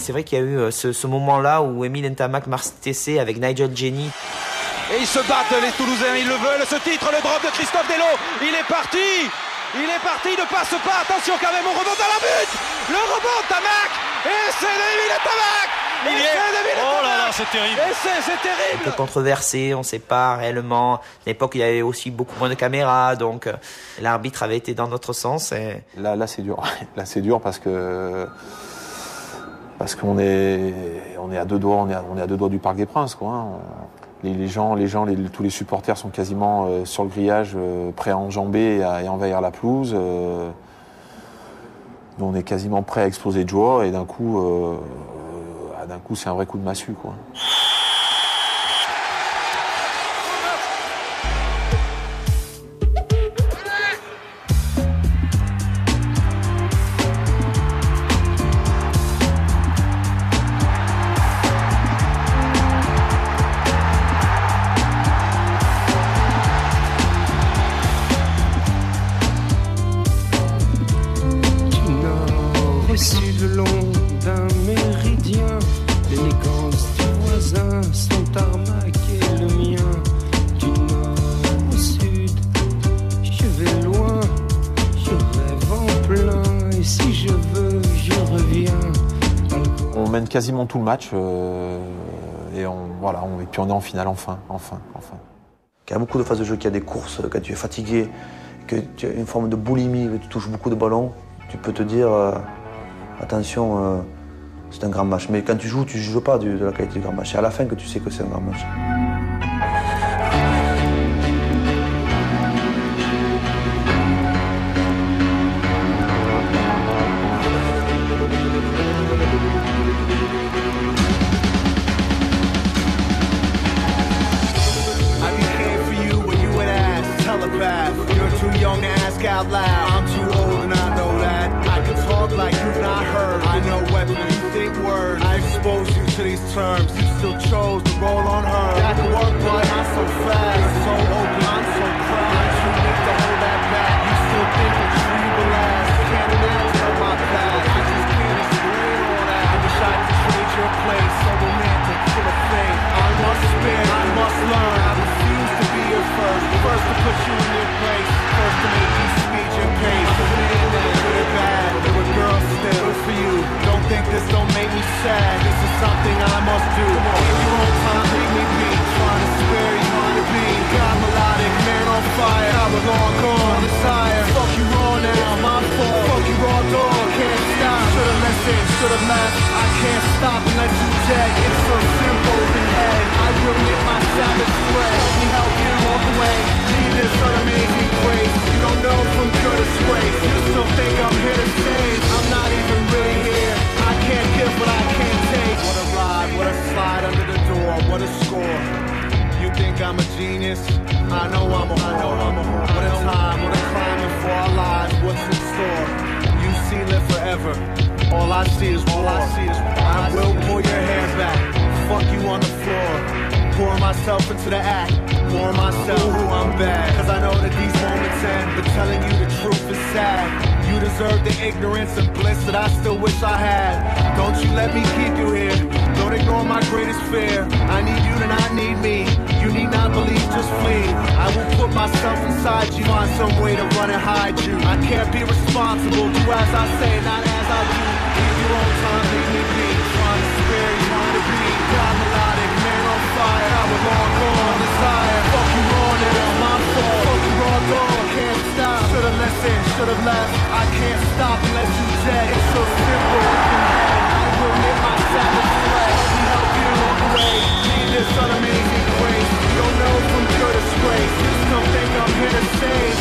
C'est vrai qu'il y a eu ce moment-là où Émile Ntamak marque cet essai avec Nigel Jenny. Et ils se battent, les Toulousains, ils le veulent. Ce titre, le drop de Christophe Delot, il est parti. Il est parti, ne passe pas. Attention quand même, on rebond dans la butte. Le rebond, Ntamak. Et c'est Émile Ntamak. Oh là là, c'est terrible. Et c'est terrible. Un peu controversé, on ne sait pas réellement. À l'époque, il y avait aussi beaucoup moins de caméras, donc l'arbitre avait été dans notre sens. Et... Là, c'est dur. Là, c'est dur parce qu'on est à deux doigts, on est à 2 doigts du Parc des Princes, quoi. Hein. tous les supporters sont quasiment sur le grillage, prêts à enjamber et à envahir la pelouse. Nous, on est quasiment prêts à exploser de joie et d'un coup, c'est un vrai coup de massue, quoi. Le long d'un méridien, l'élégance du voisin, son tarmac et le mien. Du nord au sud, je vais loin, je rêve en plein, et si je veux, je reviens. On mène quasiment tout le match, et puis on est en finale, enfin. Il y a beaucoup de phases de jeu, qu'il y a des courses, quand tu es fatigué, que tu as une forme de boulimie, que tu touches beaucoup de ballons, tu peux te dire... attention, c'est un grand match. Mais quand tu joues, tu ne juges pas de la qualité du grand match. C'est à la fin que tu sais que c'est un grand match. Like you've not heard. I know whether you think words. I exposed you to these terms. You still chose to roll on her. That work, but not so fast. You're so open, I'm so proud. I'm too weak to hold that back. You still think that you will last. Can't imagine my past. I just can't explain all that. I wish I could trade your place. So romantic, full of faith. I must spare, I must learn. I refuse to be your first. First to put you in your place. First to make you speed your pace. I'm a man that good or bad. Girl, still for you. Don't think this don't make me sad. This is something I must do. In your own time, make me be. Trying to spare you, trying to be. God melodic, man on fire. I was long gone, desire. Fuck you raw now, my fault. Fuck you raw dog, can't stop. Should've listened, should've left. I can't stop unless you dead. It's so simple in head. I will make my savage spread. Help me help you walk away. Leave this unamazing grace. You don't know from good disgrace. You still think I'm here to save. I'm not even really here. I can't give what I can't take. What a ride, what a slide under the door, what a score. You think I'm a genius? I know I'm a whore. What a time, what a climbing for our lives. What's in store? You see, live forever. All I see is war. I will pull your hair back. Fuck you on the floor. Pour myself into the act. Pour myself, ooh, I'm bad. Cause I know that these moments end, but telling you the truth is sad. You deserve the ignorance and bliss that I still wish I had. Don't you let me keep you here. Don't ignore my greatest fear. I need you to not need me. You need not believe, just flee. I will put myself inside you. Find some way to run and hide you. I can't be responsible. Do as I say, not as I do. In your own time, leave me be. Trying to spare you, trying to be. God melodic, man on fire. I was long gone, desire. Fuck you raw now, my fault. Fuck you raw dog, can't stop. Should've listened, should've left. I can't stop unless you dead. It's so simple, I will live my savage flesh. Let me help you walk away. Need this unamazing grace. You don't know from good disgrace. You still think I'm here to save.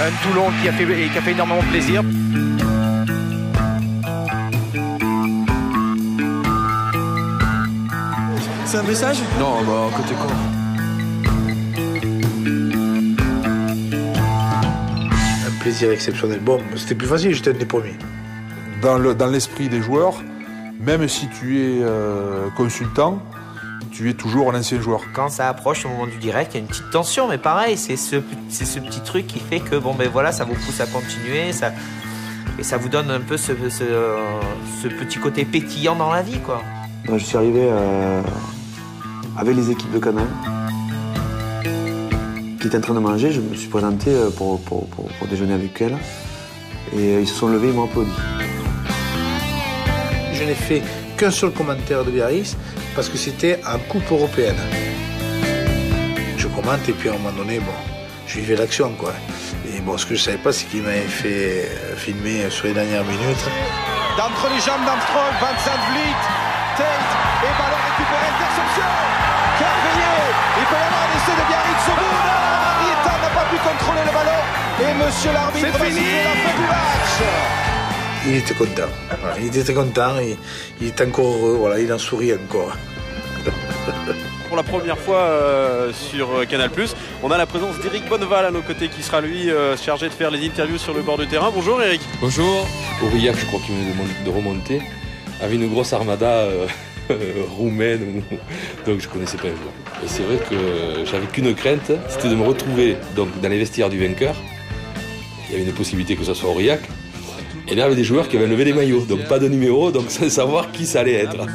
Un Toulon qui a fait énormément plaisir. C'est un message? Non, bah côté con. Un plaisir exceptionnel. Bon, c'était plus facile, j'étais un des premiers. Dans l'esprit des joueurs, même si tu es consultant, tu es toujours un ancien joueur. Quand ça approche au moment du direct, il y a une petite tension, mais pareil, c'est ce petit truc qui fait que bon, ben voilà, ça vous pousse à continuer, et ça vous donne un peu ce petit côté pétillant dans la vie, quoi. Je suis arrivé avec les équipes de Canal qui étaient en train de manger. Je me suis présenté pour déjeuner avec elles, et ils se sont levés, ils m'ont applaudi. Je n'ai fait qu'un seul commentaire de Biarritz parce que c'était en Coupe européenne. Je commente et puis à un moment donné, bon, je vivais l'action, quoi. Et bon, ce que je savais pas, c'est qu'il m'avait fait filmer sur les dernières minutes. d'entre les jambes d'Armstrong, Van Zandvliet, Tate, et ballon récupéré, interception. Merveilleux. Il peut y avoir un essai de Biarritz au bout. Non, Marietta n'a pas pu contrôler le ballon. Et monsieur l'arbitre va siffler la fin du match. Il était content. Voilà, il était content, il est encore heureux, voilà, il en sourit encore. Pour la première fois sur Canal+, on a la présence d'Éric Bonneval à nos côtés qui sera lui chargé de faire les interviews sur le bord du terrain. Bonjour Eric. Bonjour. Aurillac, je crois qu'il venait de remonter, avait une grosse armada roumaine, donc je connaissais pas un joueur. Et c'est vrai que j'avais qu'une crainte, c'était de me retrouver donc, dans les vestiaires du vainqueur. Il y avait une possibilité que ce soit Aurillac. Et là, il y avait des joueurs qui avaient levé les maillots, donc pas de numéro, donc sans savoir qui ça allait être.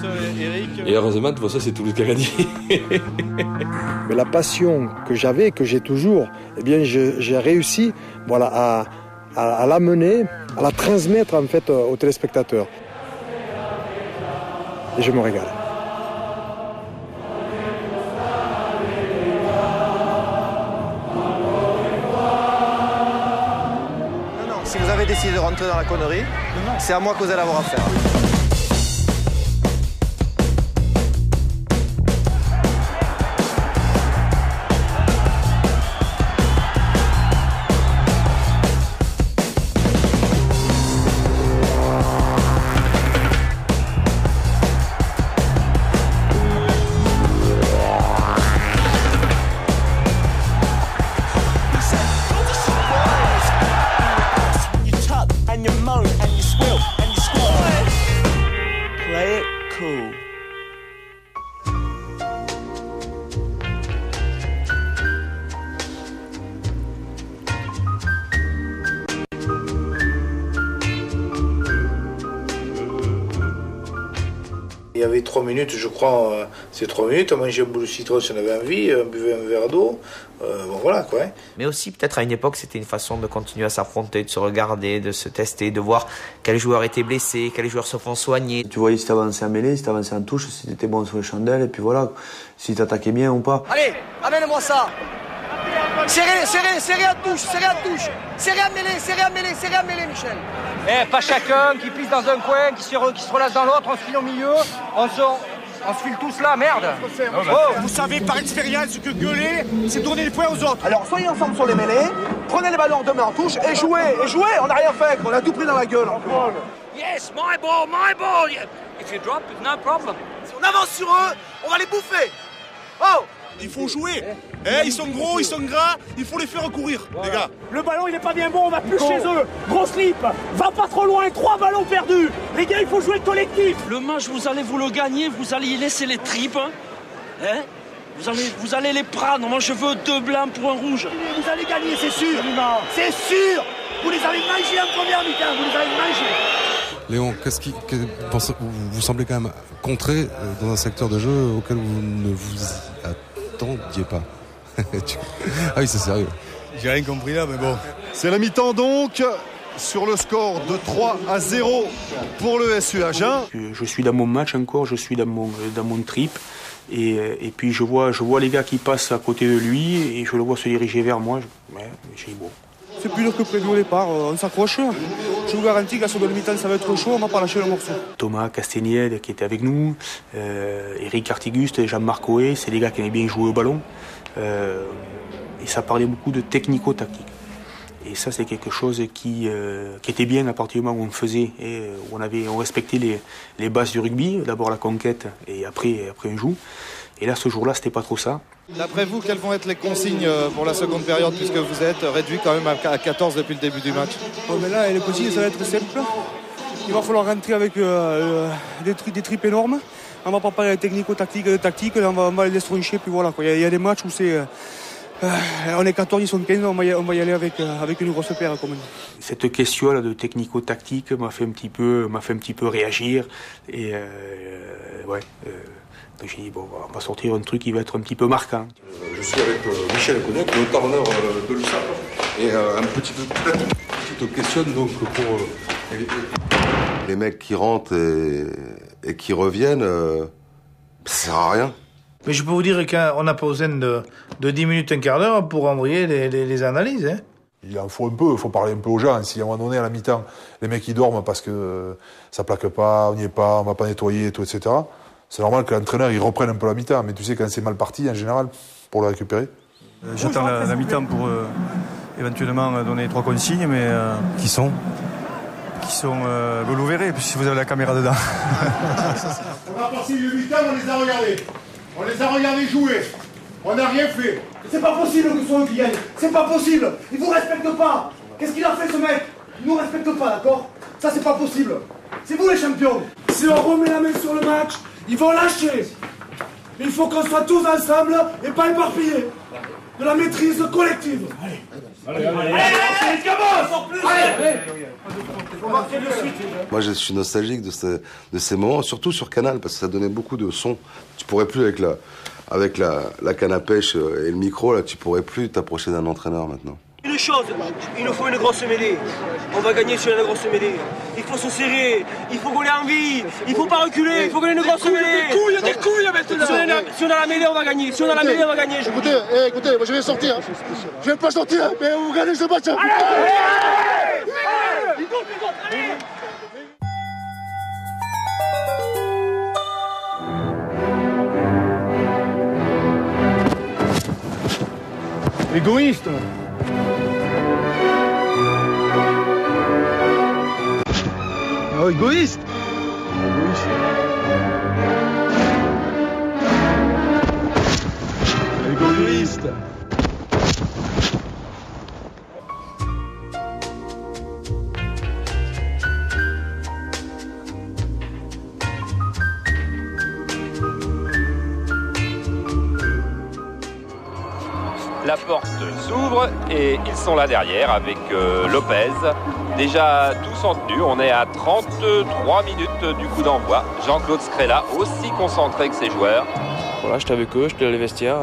Et heureusement, tout ça, c'est Toulouse qui a gagné. Mais la passion que j'avais, que j'ai toujours, eh bien, j'ai réussi, voilà, à l'amener, à la transmettre en fait aux téléspectateurs. Et je me régale. Si vous avez décidé de rentrer dans la connerie, c'est à moi que vous allez avoir affaire. Il y avait 3 minutes, je crois, c'est 3 minutes, on mangeait un bout de citron si on avait envie, on buvait un verre d'eau, bon voilà quoi. Hein. Mais aussi peut-être à une époque c'était une façon de continuer à s'affronter, de se regarder, de se tester, de voir quels joueurs étaient blessés, quels joueurs se font soigner. Tu voyais si t'avançais en mêlée, si t'avançais en touche, si t'étais bon sur les chandelles, et puis voilà, si t'attaquais bien ou pas. Allez, amène-moi ça. Serrez à touche, serrez à mêlée, Michel. Pas chacun qui pisse dans un coin, qui se relâche dans l'autre, on se file au milieu, on se file tous là, merde. Vous savez par expérience que gueuler, c'est tourner les poings aux autres. Alors soyez ensemble sur les mêlées, prenez les ballons de main en touche et jouez, on n'a rien fait, on a tout pris dans la gueule. Yes, my ball. If you drop, it's no problem. Si on avance sur eux, on va les bouffer. Oh! Il faut jouer. Ils sont gros, ils sont gras, il faut les faire courir, les gars. Le ballon, il est pas bien bon, on va plus chez eux. Gros slip, va pas trop loin, 3 ballons perdus. Les gars, il faut jouer collectif. Le match, vous allez vous le gagner, vous allez y laisser les tripes. Hein, vous allez les prendre. Moi, je veux 2 blancs pour un rouge. Vous allez gagner, c'est sûr. C'est sûr. Vous les avez mangés en première mi-temps, vous les avez mangés. Léon, vous semblez quand même contré dans un secteur de jeu auquel vous ne vous attendiez pas. Ah oui, c'est sérieux. J'ai rien compris là, mais bon. C'est la mi-temps donc, sur le score de 3-0 pour le SU Agen. Je suis dans mon match encore, je suis dans mon trip. Et puis je vois les gars qui passent à côté de lui et je le vois se diriger vers moi. J'ai dit bon. C'est plus dur que prévu au départ, on s'accroche. Je vous garantis qu'à ce demi-temps ça va être chaud, on va pas lâcher le morceau. Thomas Castaignel qui était avec nous, Eric Artiguste, Jean-Marc Coé, c'est des gars qui aimaient bien jouer au ballon. Et ça parlait beaucoup de technico-tactique. Et ça c'est quelque chose qui était bien à partir du moment où on faisait et où on respectait les bases du rugby, d'abord la conquête et après on joue. Et là ce jour-là c'était pas trop ça. D'après vous, quelles vont être les consignes pour la seconde période puisque vous êtes réduit quand même à 14 depuis le début du match? Mais là les consignes ça va être simple. Il va falloir rentrer avec des tripes énormes. On va pas parler de technico-tactique, là on va les destroncher, puis voilà. Il y a des matchs où c'est... on est 14, ils sont 15, on va y aller avec une grosse paire, comme on dit. Cette question-là de technico-tactique m'a fait un petit peu réagir. Et donc j'ai dit, bon, on va sortir un truc qui va être un petit peu marquant. Je suis avec Michel Cognac, le corner de l'USAP. Et je te questionne donc pour éviter... Les mecs qui rentrent et qui reviennent, ça sert à rien. Mais je peux vous dire qu'on n'a pas besoin de 10 minutes, un quart d'heure pour envoyer les analyses. Hein. Il en faut un peu, il faut parler un peu aux gens. Si à un moment donné, à la mi-temps, les mecs ils dorment parce que ça plaque pas, on n'y est pas, on va pas nettoyer, et tout, etc. C'est normal que l'entraîneur il reprenne un peu la mi-temps. Mais tu sais, quand c'est mal parti, en général, pour le récupérer. J'attends la mi-temps pour éventuellement donner 3 consignes, mais qui sont vous le verrez, si vous avez la caméra dedans. On a passé le mi-temps, on les a regardés. On les a regardés jouer. On n'a rien fait. C'est pas possible que ce soit eux qui gagnent. C'est pas possible. Ils vous respectent pas. Qu'est-ce qu'il a fait ce mec? Il nous respecte pas, d'accord? Ça c'est pas possible. C'est vous les champions. Si on remet la main sur le match, ils vont lâcher. Il faut qu'on soit tous ensemble et pas éparpillés. De la maîtrise collective. Allez. Moi, je suis nostalgique de ces moments, surtout sur Canal, parce que ça donnait beaucoup de sons. Tu pourrais plus, avec la canne à pêche et le micro, là, tu pourrais plus t'approcher d'un entraîneur maintenant. Une chose, il nous faut une grosse mêlée. On va gagner sur une grosse mêlée. Il faut se serrer, il faut qu'on ait envie, il faut pas reculer, il faut qu'on ait une grosse mêlée. Des couilles maintenant. Si on a la mêlée, on va gagner. Si on a la mêlée, on va gagner. Écoutez, moi je vais sortir. Je vais pas sortir, mais vous gagnez ce match. Égoïste. Oh, égoïste. Égoïste. La porte s'ouvre et ils sont là derrière avec Lopez. Déjà tous en tenue, on est à 33 minutes du coup d'envoi. Jean-Claude Scrella, aussi concentré que ses joueurs. Voilà, j'étais avec eux, j'étais dans les vestiaires,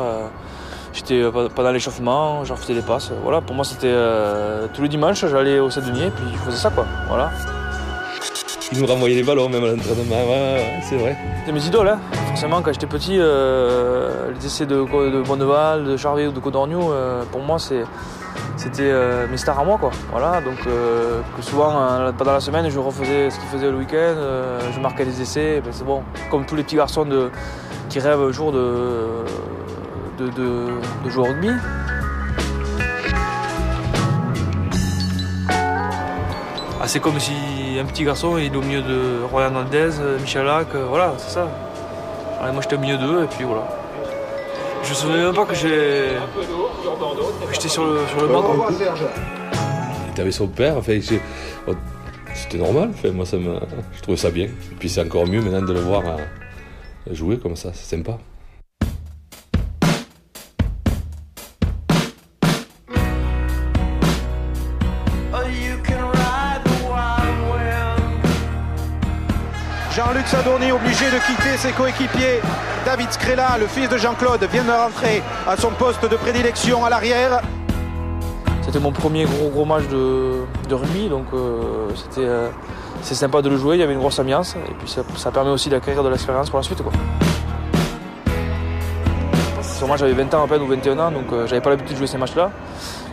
j'étais pendant l'échauffement, j'en faisais des passes. Voilà, pour moi c'était tous les dimanches, j'allais au Stade-Denier et puis je faisais ça quoi. Voilà. Ils nous renvoyaient les ballons même à l'entraînement, ouais, c'est vrai. C'était mes idoles, hein. Forcément quand j'étais petit, les essais de Bonneval, de Charvet ou de Codorniou, pour moi c'était mes stars à moi quoi. Voilà, donc que souvent pendant la semaine je refaisais ce qu'ils faisaient le week-end, je marquais des essais, ben, c'est bon. Comme tous les petits garçons qui rêvent un jour de jouer au rugby. Ah, c'est comme si un petit garçon il est au milieu de Roland Naldez, Michel Lac, voilà, c'est ça. Alors, moi j'étais au milieu d'eux et puis voilà. Je me souvenais même pas que j'étais sur le banc. Il avait son père, enfin, c'était normal, enfin, moi je trouvais ça bien. Et puis c'est encore mieux maintenant de le voir jouer comme ça, c'est sympa. Jean-Luc Sadourny obligé de quitter ses coéquipiers. David Scrella, le fils de Jean-Claude, vient de rentrer à son poste de prédilection à l'arrière. C'était mon premier gros match de rugby, donc c'est sympa de le jouer, il y avait une grosse ambiance et puis ça permet aussi d'acquérir de l'expérience pour la suite, quoi. Sûrement j'avais 20 ans à peine ou 21 ans, donc j'avais pas l'habitude de jouer ces matchs-là.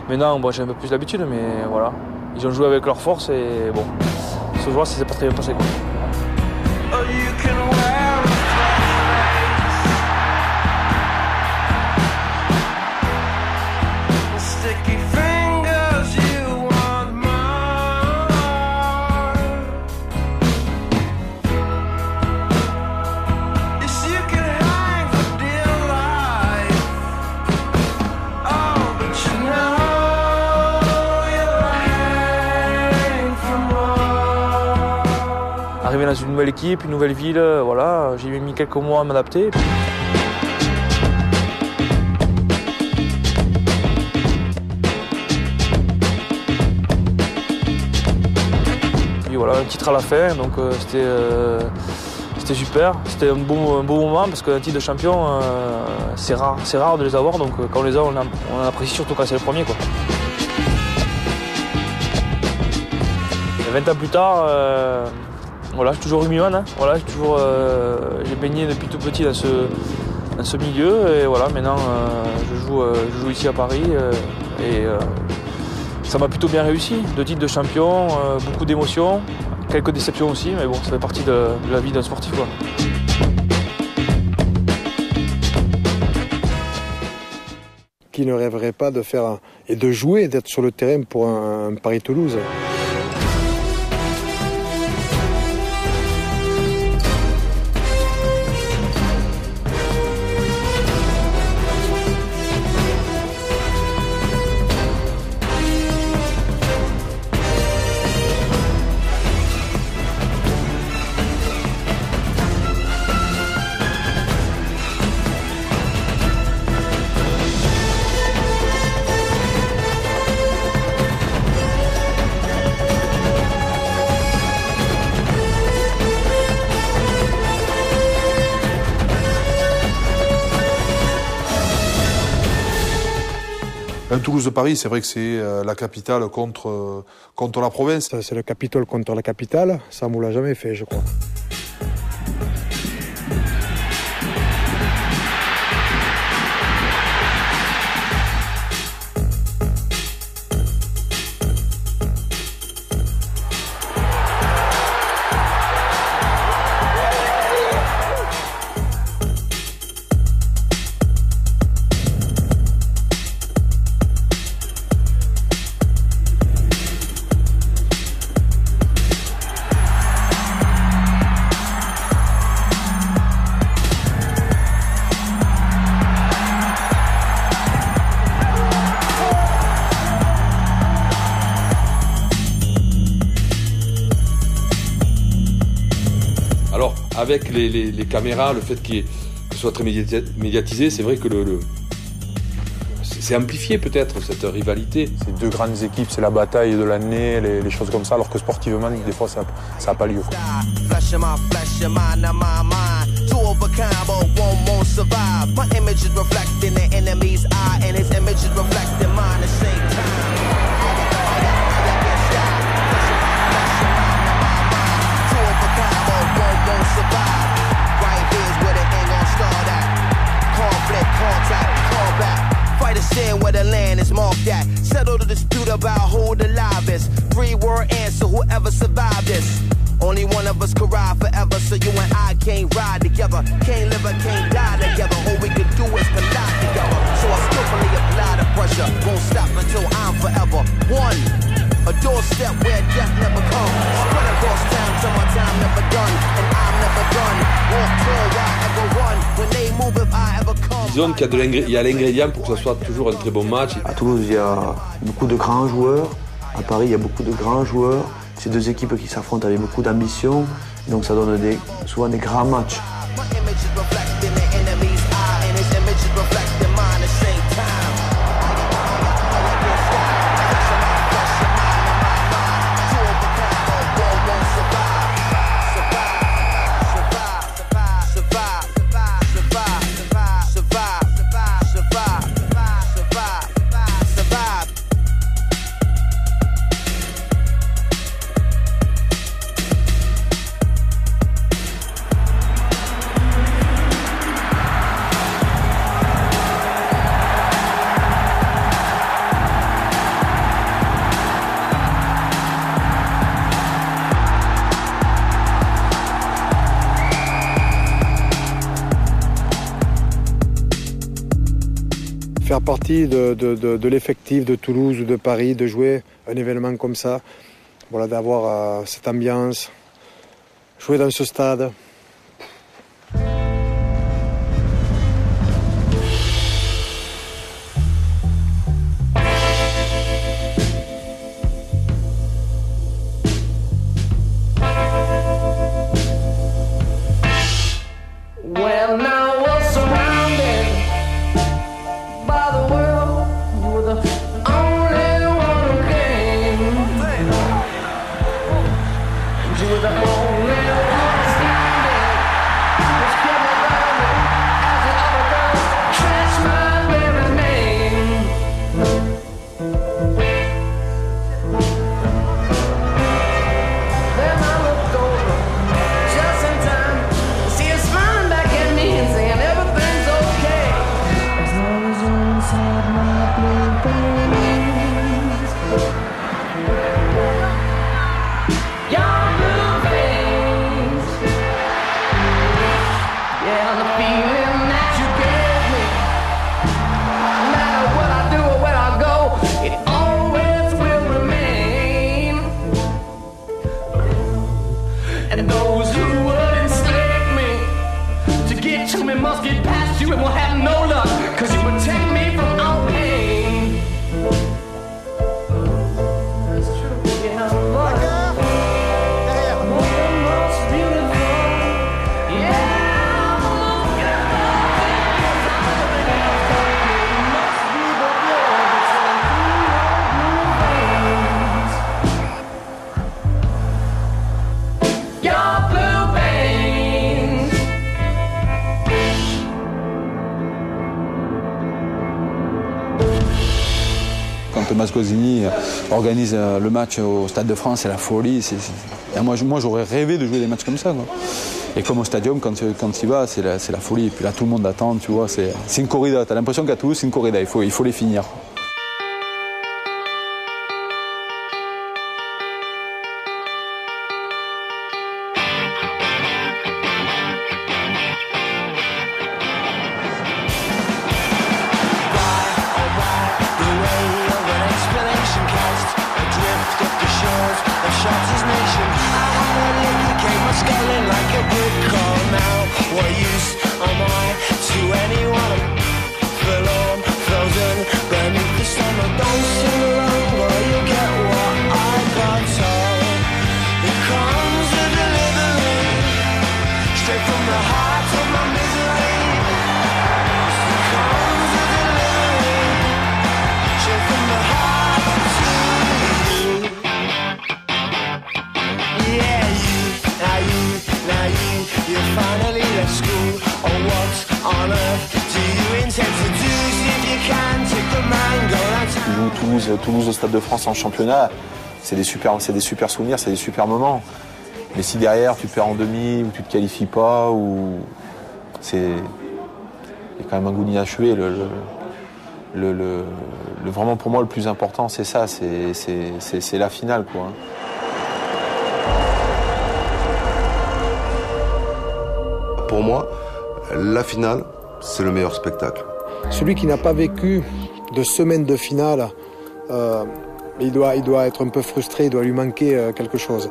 Maintenant bon, j'ai un peu plus l'habitude, mais voilà. Ils ont joué avec leur force et bon, ce jour-là ça s'est pas très bien passé, quoi. Arrivé dans une nouvelle équipe, une nouvelle ville, voilà, j'ai mis quelques mois à m'adapter. Puis voilà, un titre à la fin, donc c'était super. C'était un beau moment parce qu'un titre de champion, c'est rare de les avoir, donc quand on les a, on apprécie surtout quand c'est le premier, quoi. 20 ans plus tard, voilà, j'ai toujours rugbyman, hein. Voilà, j'ai baigné depuis tout petit dans ce milieu et voilà, maintenant je joue ici à Paris et ça m'a plutôt bien réussi. 2 titres de champion, beaucoup d'émotions, quelques déceptions aussi, mais bon, ça fait partie de la vie d'un sportif, quoi. Qui ne rêverait pas de faire et de jouer, d'être sur le terrain pour un Paris-Toulouse. Un Toulouse-Paris, c'est vrai que c'est la capitale contre la province. C'est le Capitole contre la capitale, ça ne nous l'a jamais fait, je crois. Avec les caméras, le fait que ce soit très médiatisé, c'est vrai que c'est amplifié peut-être cette rivalité. C'est 2 grandes équipes, c'est la bataille de l'année, les choses comme ça, alors que sportivement, des fois, ça n'a pas lieu. Understand where the land is marked at. Settle the dispute about who the live is. 3-word answer, whoever survived this. Only one of us could ride forever, so you and I can't ride together. Can't live or can't die together. All we can do is collide together. So I skillfully apply the pressure. Won't stop until I'm forever one. A doorstep where death never comes. Spread across town till my time never done. And I'm never done. Walk tall, why ever run? When they move, if I ever come. Disons qu'il y a l'ingrédient pour que ce soit toujours un très bon match. À Toulouse, il y a beaucoup de grands joueurs. À Paris, il y a beaucoup de grands joueurs. C'est 2 équipes qui s'affrontent avec beaucoup d'ambition. Donc ça donne souvent des grands matchs. Faire partie de l'effectif de Toulouse ou de Paris, de jouer un événement comme ça, voilà, d'avoir cette ambiance, jouer dans ce stade. You were the only one standing. que Mascosini organise le match au Stade de France, c'est la folie. Et moi, j'aurais rêvé de jouer des matchs comme ça, quoi. Et comme au Stadium, quand il va, c'est la folie. Et puis là, tout le monde attend, tu vois. C'est une corrida. Tu as l'impression qu'à Toulouse, c'est une corrida. Il faut les finir. Toulouse au Stade de France en championnat, c'est des super souvenirs, c'est des super moments. Mais si derrière tu perds en demi ou tu te qualifies pas, ou il y a quand même un goût d'inachevé. Vraiment pour moi le plus important c'est ça, c'est la finale, quoi. Pour moi, la finale, c'est le meilleur spectacle. Celui qui n'a pas vécu de semaine de finale, il doit être un peu frustré, il doit lui manquer quelque chose.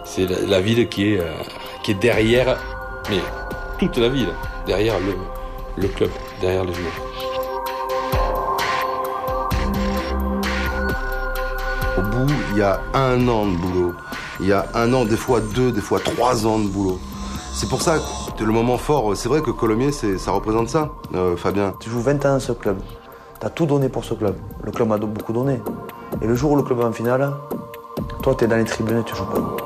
C'est la ville qui est derrière, mais toute la ville, derrière le club, derrière les joueurs. Au bout, il y a 1 an de boulot. Il y a 1 an, des fois 2, des fois 3 ans de boulot. C'est pour ça que le moment fort, c'est vrai que Colomiers, ça représente ça, Fabien. Tu joues 20 ans dans ce club, tu as tout donné pour ce club. Le club m'a beaucoup donné. Et le jour où le club est en finale, toi tu es dans les tribunes et tu joues pas.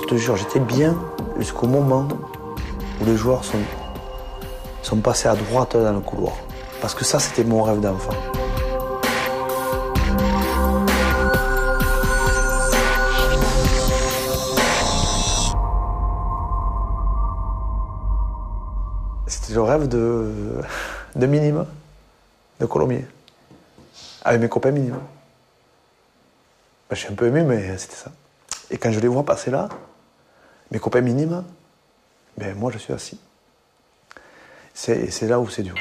Je te jure, j'étais bien jusqu'au moment où les joueurs sont passés à droite dans le couloir. Parce que ça, c'était mon rêve d'enfant. C'était le rêve de Minima, de Colomiers, avec mes copains Minima. Ben, je suis un peu ému, mais c'était ça. Et quand je les vois passer là, mes copains Minima, ben, moi je suis assis. C'est là où c'est dur.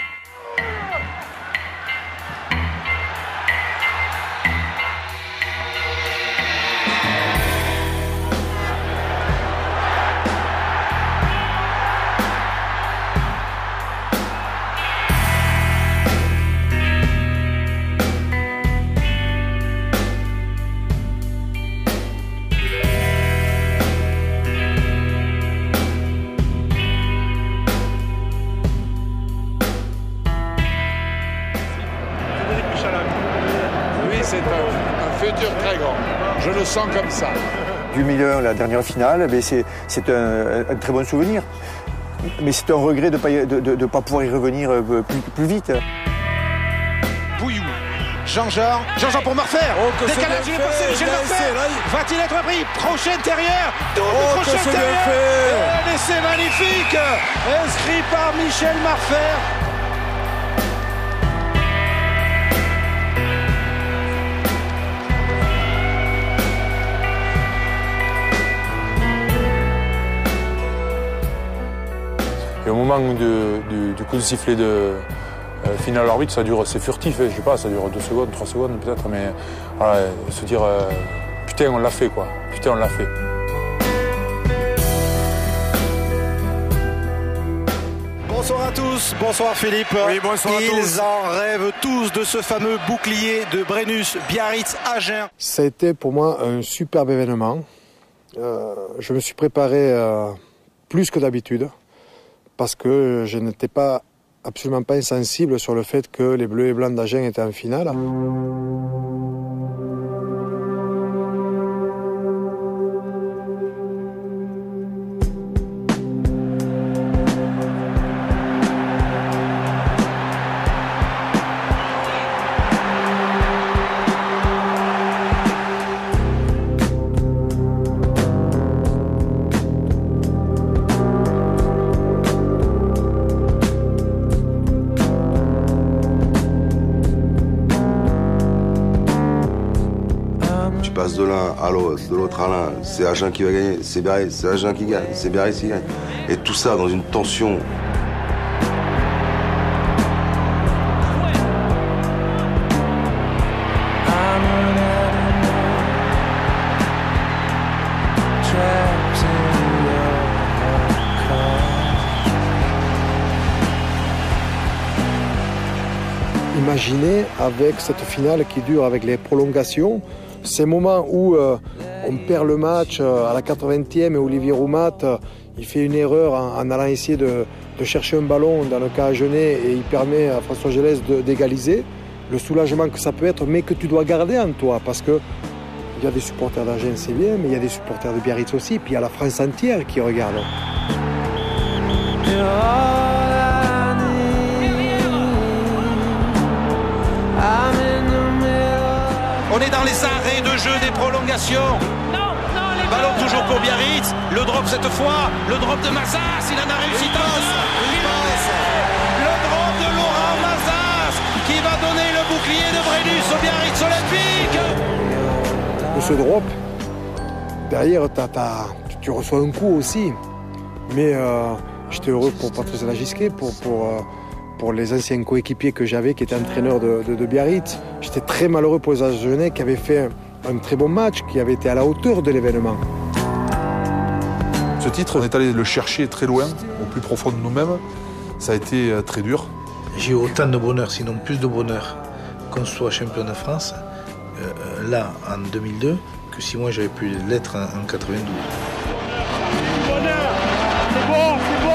Comme ça. 2001, la dernière finale, c'est un très bon souvenir. Mais c'est un regret de ne pas pouvoir y revenir plus vite. Pouillou, Jean-Jean pour Marfer. Décalage, il est passé, Michel Marfer. Va-t-il être pris? Crochet intérieur. Double crochet intérieur. Un essai magnifique. Inscrit par Michel Marfer. Et au moment du coup de sifflet de finale arbitre, ça dure, c'est furtif, je sais pas, ça dure 2 secondes, 3 secondes peut-être, mais voilà, se dire putain on l'a fait quoi, putain on l'a fait. Bonsoir à tous, bonsoir Philippe. Oui, bonsoir à tous. Ils en rêvent tous de ce fameux bouclier de Brennus, Biarritz, Agen. Ça a été pour moi un superbe événement. Je me suis préparé plus que d'habitude parce que je n'étais absolument pas insensible sur le fait que les Bleus et Blancs d'Agen étaient en finale. passe de l'un à l'autre, de l'autre à l'un, c'est Agen qui va gagner, c'est Biarritz, c'est Agen qui gagne, c'est Biarritz qui gagne. Et tout ça dans une tension. Imaginez avec cette finale qui dure avec les prolongations, ces moments où on perd le match à la 80e et Olivier Roumat il fait une erreur en allant essayer de chercher un ballon dans le cas agenais et il permet à François Gelès d'égaliser. Le soulagement que ça peut être, mais que tu dois garder en toi parce que il y a des supporters d'Agen, c'est bien, mais il y a des supporters de Biarritz aussi, puis il y a la France entière qui regarde. On est dans les arrêts de jeu des prolongations. Ballon toujours pour Biarritz. Le drop cette fois. Le drop de Mazas. Il en a réussi tant. Le drop de Laurent Mazas qui va donner le bouclier de Brennus au Biarritz Olympique. De ce drop, derrière, tu reçois un coup aussi. Mais j'étais heureux pour Patrice Lagisquet, pour les anciens coéquipiers que j'avais qui étaient entraîneurs de Biarritz. J'étais très malheureux pour les Agenais qui avaient fait un très bon match, qui avaient été à la hauteur de l'événement. Ce titre, on est allé le chercher très loin, au plus profond de nous-mêmes. Ça a été très dur. J'ai eu autant de bonheur, sinon plus de bonheur, qu'on soit champion de France, là, en 2002, que si moi j'avais pu l'être en 92. Bonheur, c'est bon, c'est bon.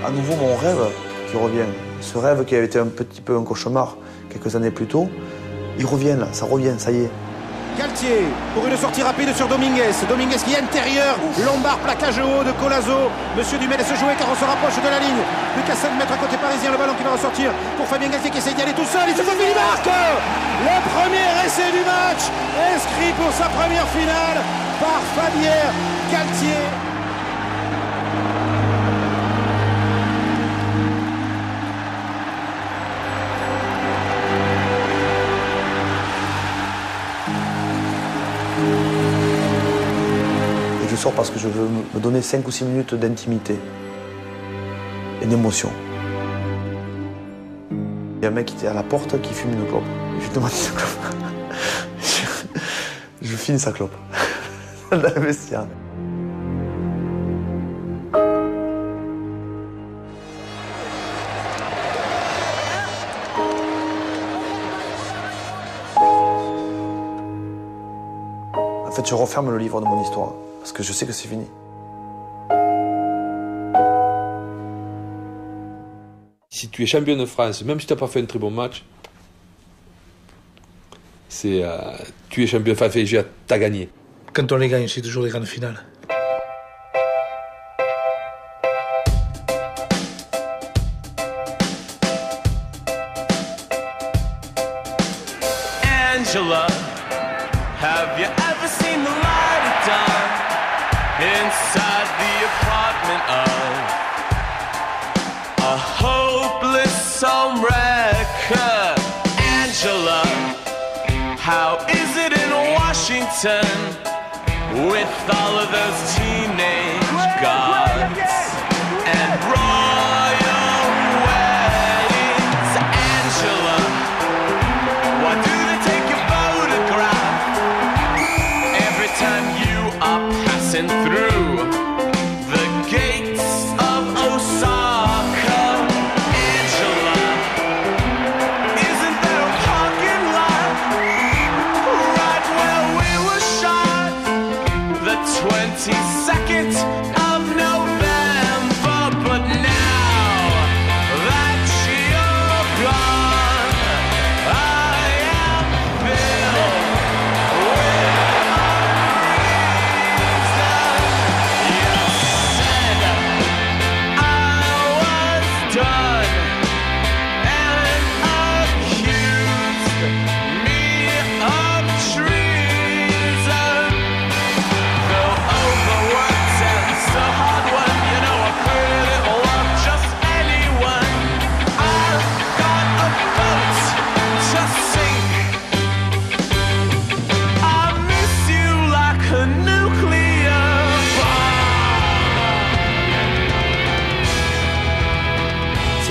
À nouveau mon rêve qui revient. Ce rêve qui avait été un petit peu un cauchemar quelques années plus tôt, il revient là, ça revient, ça y est. Galtier pour une sortie rapide sur Dominguez. Dominguez qui est intérieur. Lombard, plaquage haut de Colazo. Monsieur Dumais laisse jouer car on se rapproche de la ligne. Plus qu'à 5 mètres côté parisien, le ballon qui va ressortir pour Fabien Galtier qui essaie d'y aller tout seul. Il se fait il marque le premier essai du match, inscrit pour sa première finale par Fabien Galtier. Je sors parce que je veux me donner 5 ou 6 minutes d'intimité et d'émotion. Il y a un mec qui était à la porte qui fume une clope. Je lui demande une clope. Je finis sa clope. Dans le vestiaire. En fait, je referme le livre de mon histoire. Parce que je sais que c'est fini. Si tu es champion de France, même si tu n'as pas fait un très bon match, tu es champion de France, tu as gagné. Quand on les gagne, c'est toujours les grandes finales. Angela, have you ever seen the light of dawn inside the apartment of a hopeless home wrecker? Angela, how is it in Washington with all of those teenage gods and royal weddings? Angela, why do they take your photograph every time you are passing through the gates of Osaka? Angela, isn't there a parking lot right where we were shot the 22nd of November? But now that you're gone, I am filled with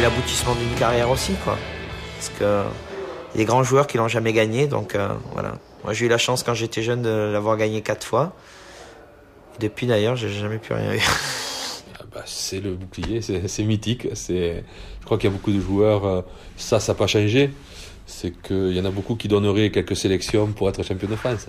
l'aboutissement d'une carrière aussi, quoi. Parce que il y a des grands joueurs qui l'ont jamais gagné, donc voilà. Moi, j'ai eu la chance quand j'étais jeune de l'avoir gagné 4 fois. Et depuis d'ailleurs, j'ai jamais pu rien eu. C'est le bouclier, c'est mythique. Je crois qu'il y a beaucoup de joueurs, ça n'a pas changé. C'est qu'il y en a beaucoup qui donneraient quelques sélections pour être champion de France.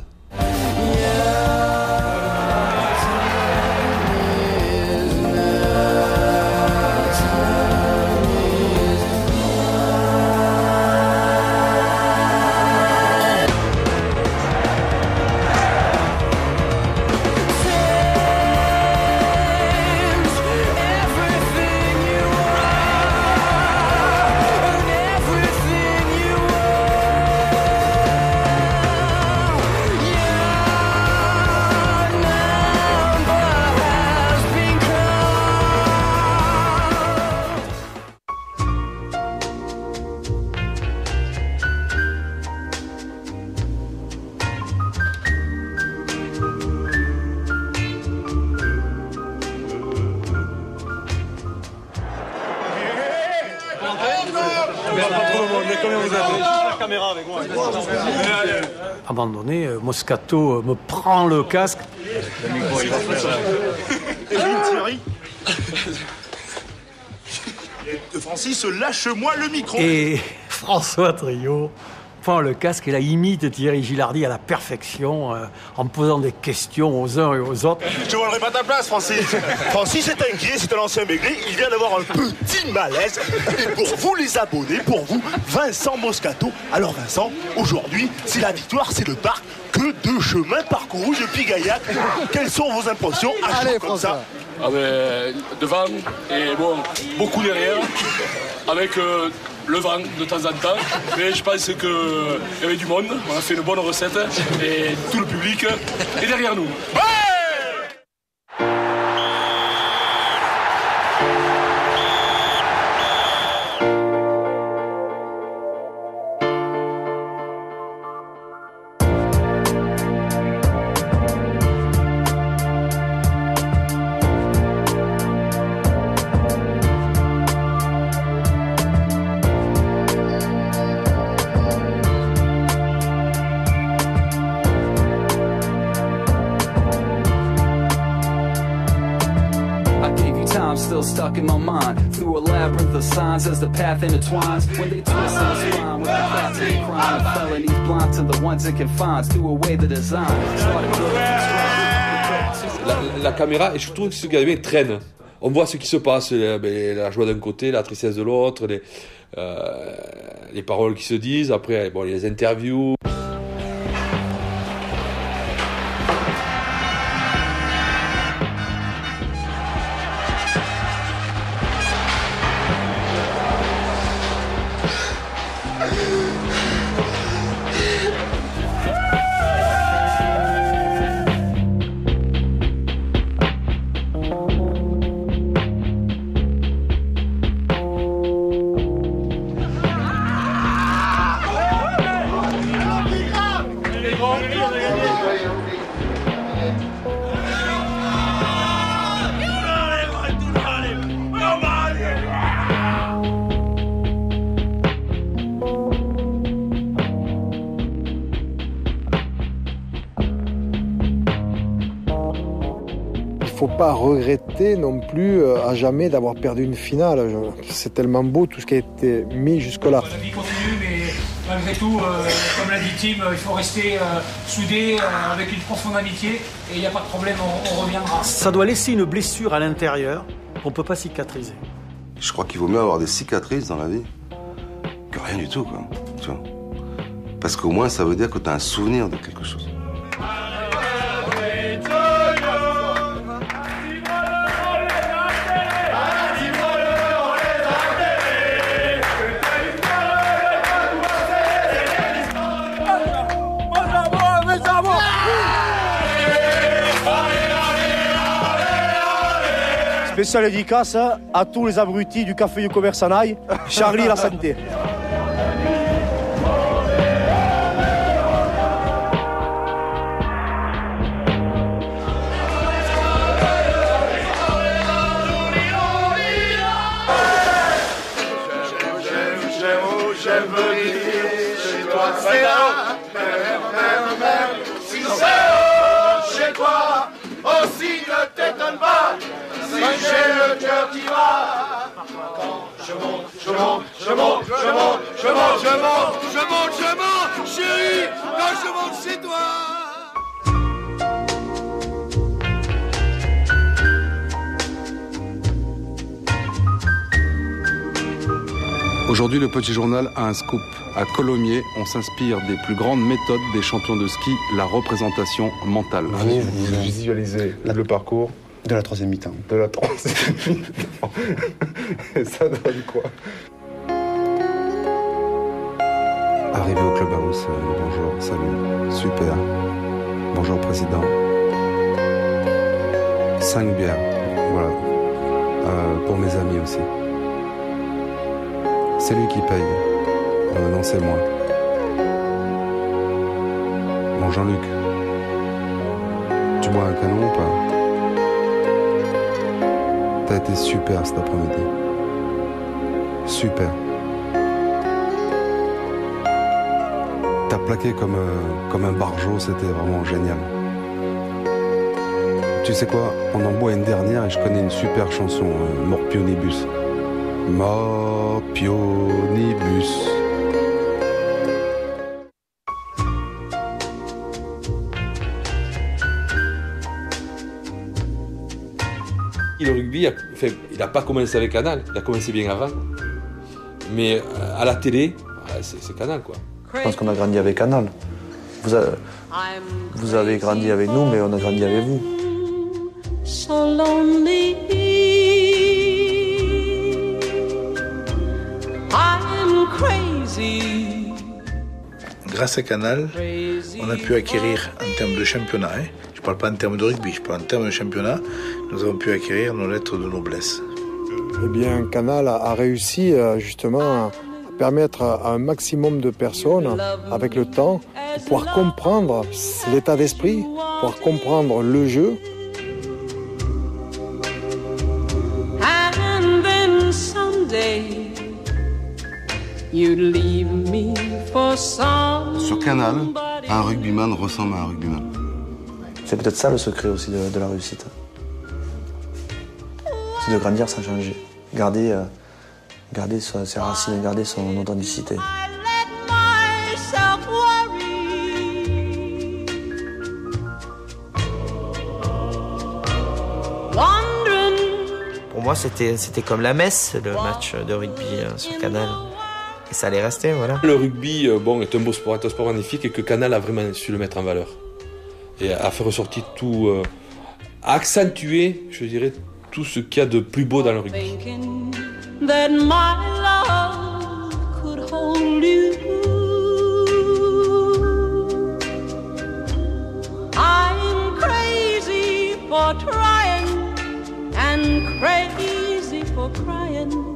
À un moment donné, Moscato me prend le casque. Le micro, il va Thierry. Francis, lâche-moi le micro. Et François Trio prend le casque et là imite Thierry Gilardi à la perfection en posant des questions aux uns et aux autres. Je ne volerai pas ta place, Francis. Francis est inquiet, c'est un ancien maigri. Il vient d'avoir un petit malaise. Et pour vous, les abonnés, pour vous, Vincent Moscato. Alors Vincent, aujourd'hui, c'est la victoire, c'est le parc. Que de chemin parcouru depuis Gaillac. Quelles sont vos impressions à chaud comme ça? Devant et bon, beaucoup derrière, avec le vent de temps en temps, mais je pense qu'il y avait du monde, on a fait une bonne recette et tout le public est derrière nous. Stuck in my mind through a labyrinth of signs as the path intertwines. When they twist and spine with the thoughts of the crime, felonies blind to the ones it confines. Through away the design. La caméra, et je trouve que ce gars traîne. On voit ce qui se passe, la joie d'un côté, la tristesse de l'autre, les paroles qui se disent. Après, bon, il y a les interviews. Il ne faut pas regretter non plus à jamais d'avoir perdu une finale. C'est tellement beau tout ce qui a été mis jusque-là. La vie continue, mais malgré tout, comme l'a dit Tim, il faut rester soudé avec une profonde amitié et il n'y a pas de problème, on reviendra. Ça doit laisser une blessure à l'intérieur qu'on ne peut pas cicatriser. Je crois qu'il vaut mieux avoir des cicatrices dans la vie que rien du tout, quoi. Tu vois. Parce qu'au moins, ça veut dire que tu as un souvenir de quelque chose. Spéciale dédicace à tous les abrutis du café du commerce en aille, Charlie la santé. chérie, quand je monte chez toi. Aujourd'hui, le Petit Journal a un scoop. À Colomiers, on s'inspire des plus grandes méthodes des champions de ski, la représentation mentale. Vous visualisez le parcours de la troisième mi-temps. De la troisième mi-temps. Et ça donne quoi? Arrivé au clubhouse, bonjour, salut, super. Bonjour président. 5 bières, voilà. Pour mes amis aussi. C'est lui qui paye. Non, c'est moi. Bon, Jean-Luc, tu bois un canon ou pas? T'as été super cet après-midi. Super. T'as plaqué comme un barjot, c'était vraiment génial. Tu sais quoi, on en boit une dernière et je connais une super chanson, Morpionibus. Morpionibus. Le rugby, il n'a pas commencé avec Canal, il a commencé bien avant. Mais à la télé, c'est Canal, quoi. Je pense qu'on a grandi avec Canal. Vous avez grandi avec nous, mais on a grandi avec vous. So lonely, I'm crazy. Grâce à Canal, on a pu acquérir en termes de championnat, je ne parle pas en termes de rugby, je parle en termes de championnat, nous avons pu acquérir nos lettres de noblesse. Eh bien, Canal a réussi justement à permettre à un maximum de personnes, avec le temps, de pouvoir comprendre l'état d'esprit, pouvoir comprendre le jeu. And then someday you'd leave me for some. Sur Canal, un rugbyman ressemble à un rugbyman. C'est peut-être ça le secret aussi de la réussite. C'est de grandir sans changer. Garder ses racines, garder son authenticité. Pour moi, c'était comme la messe, le match de rugby sur Canal. Et ça allait rester, voilà. Le rugby, est un beau sport, est un sport magnifique et que Canal a vraiment su le mettre en valeur. Et a fait ressortir tout, a accentué, je dirais, tout ce qu'il y a de plus beau dans le rugby. That my love could hold you. I'm crazy for trying and crazy for crying,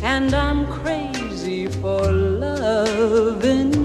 and I'm crazy for loving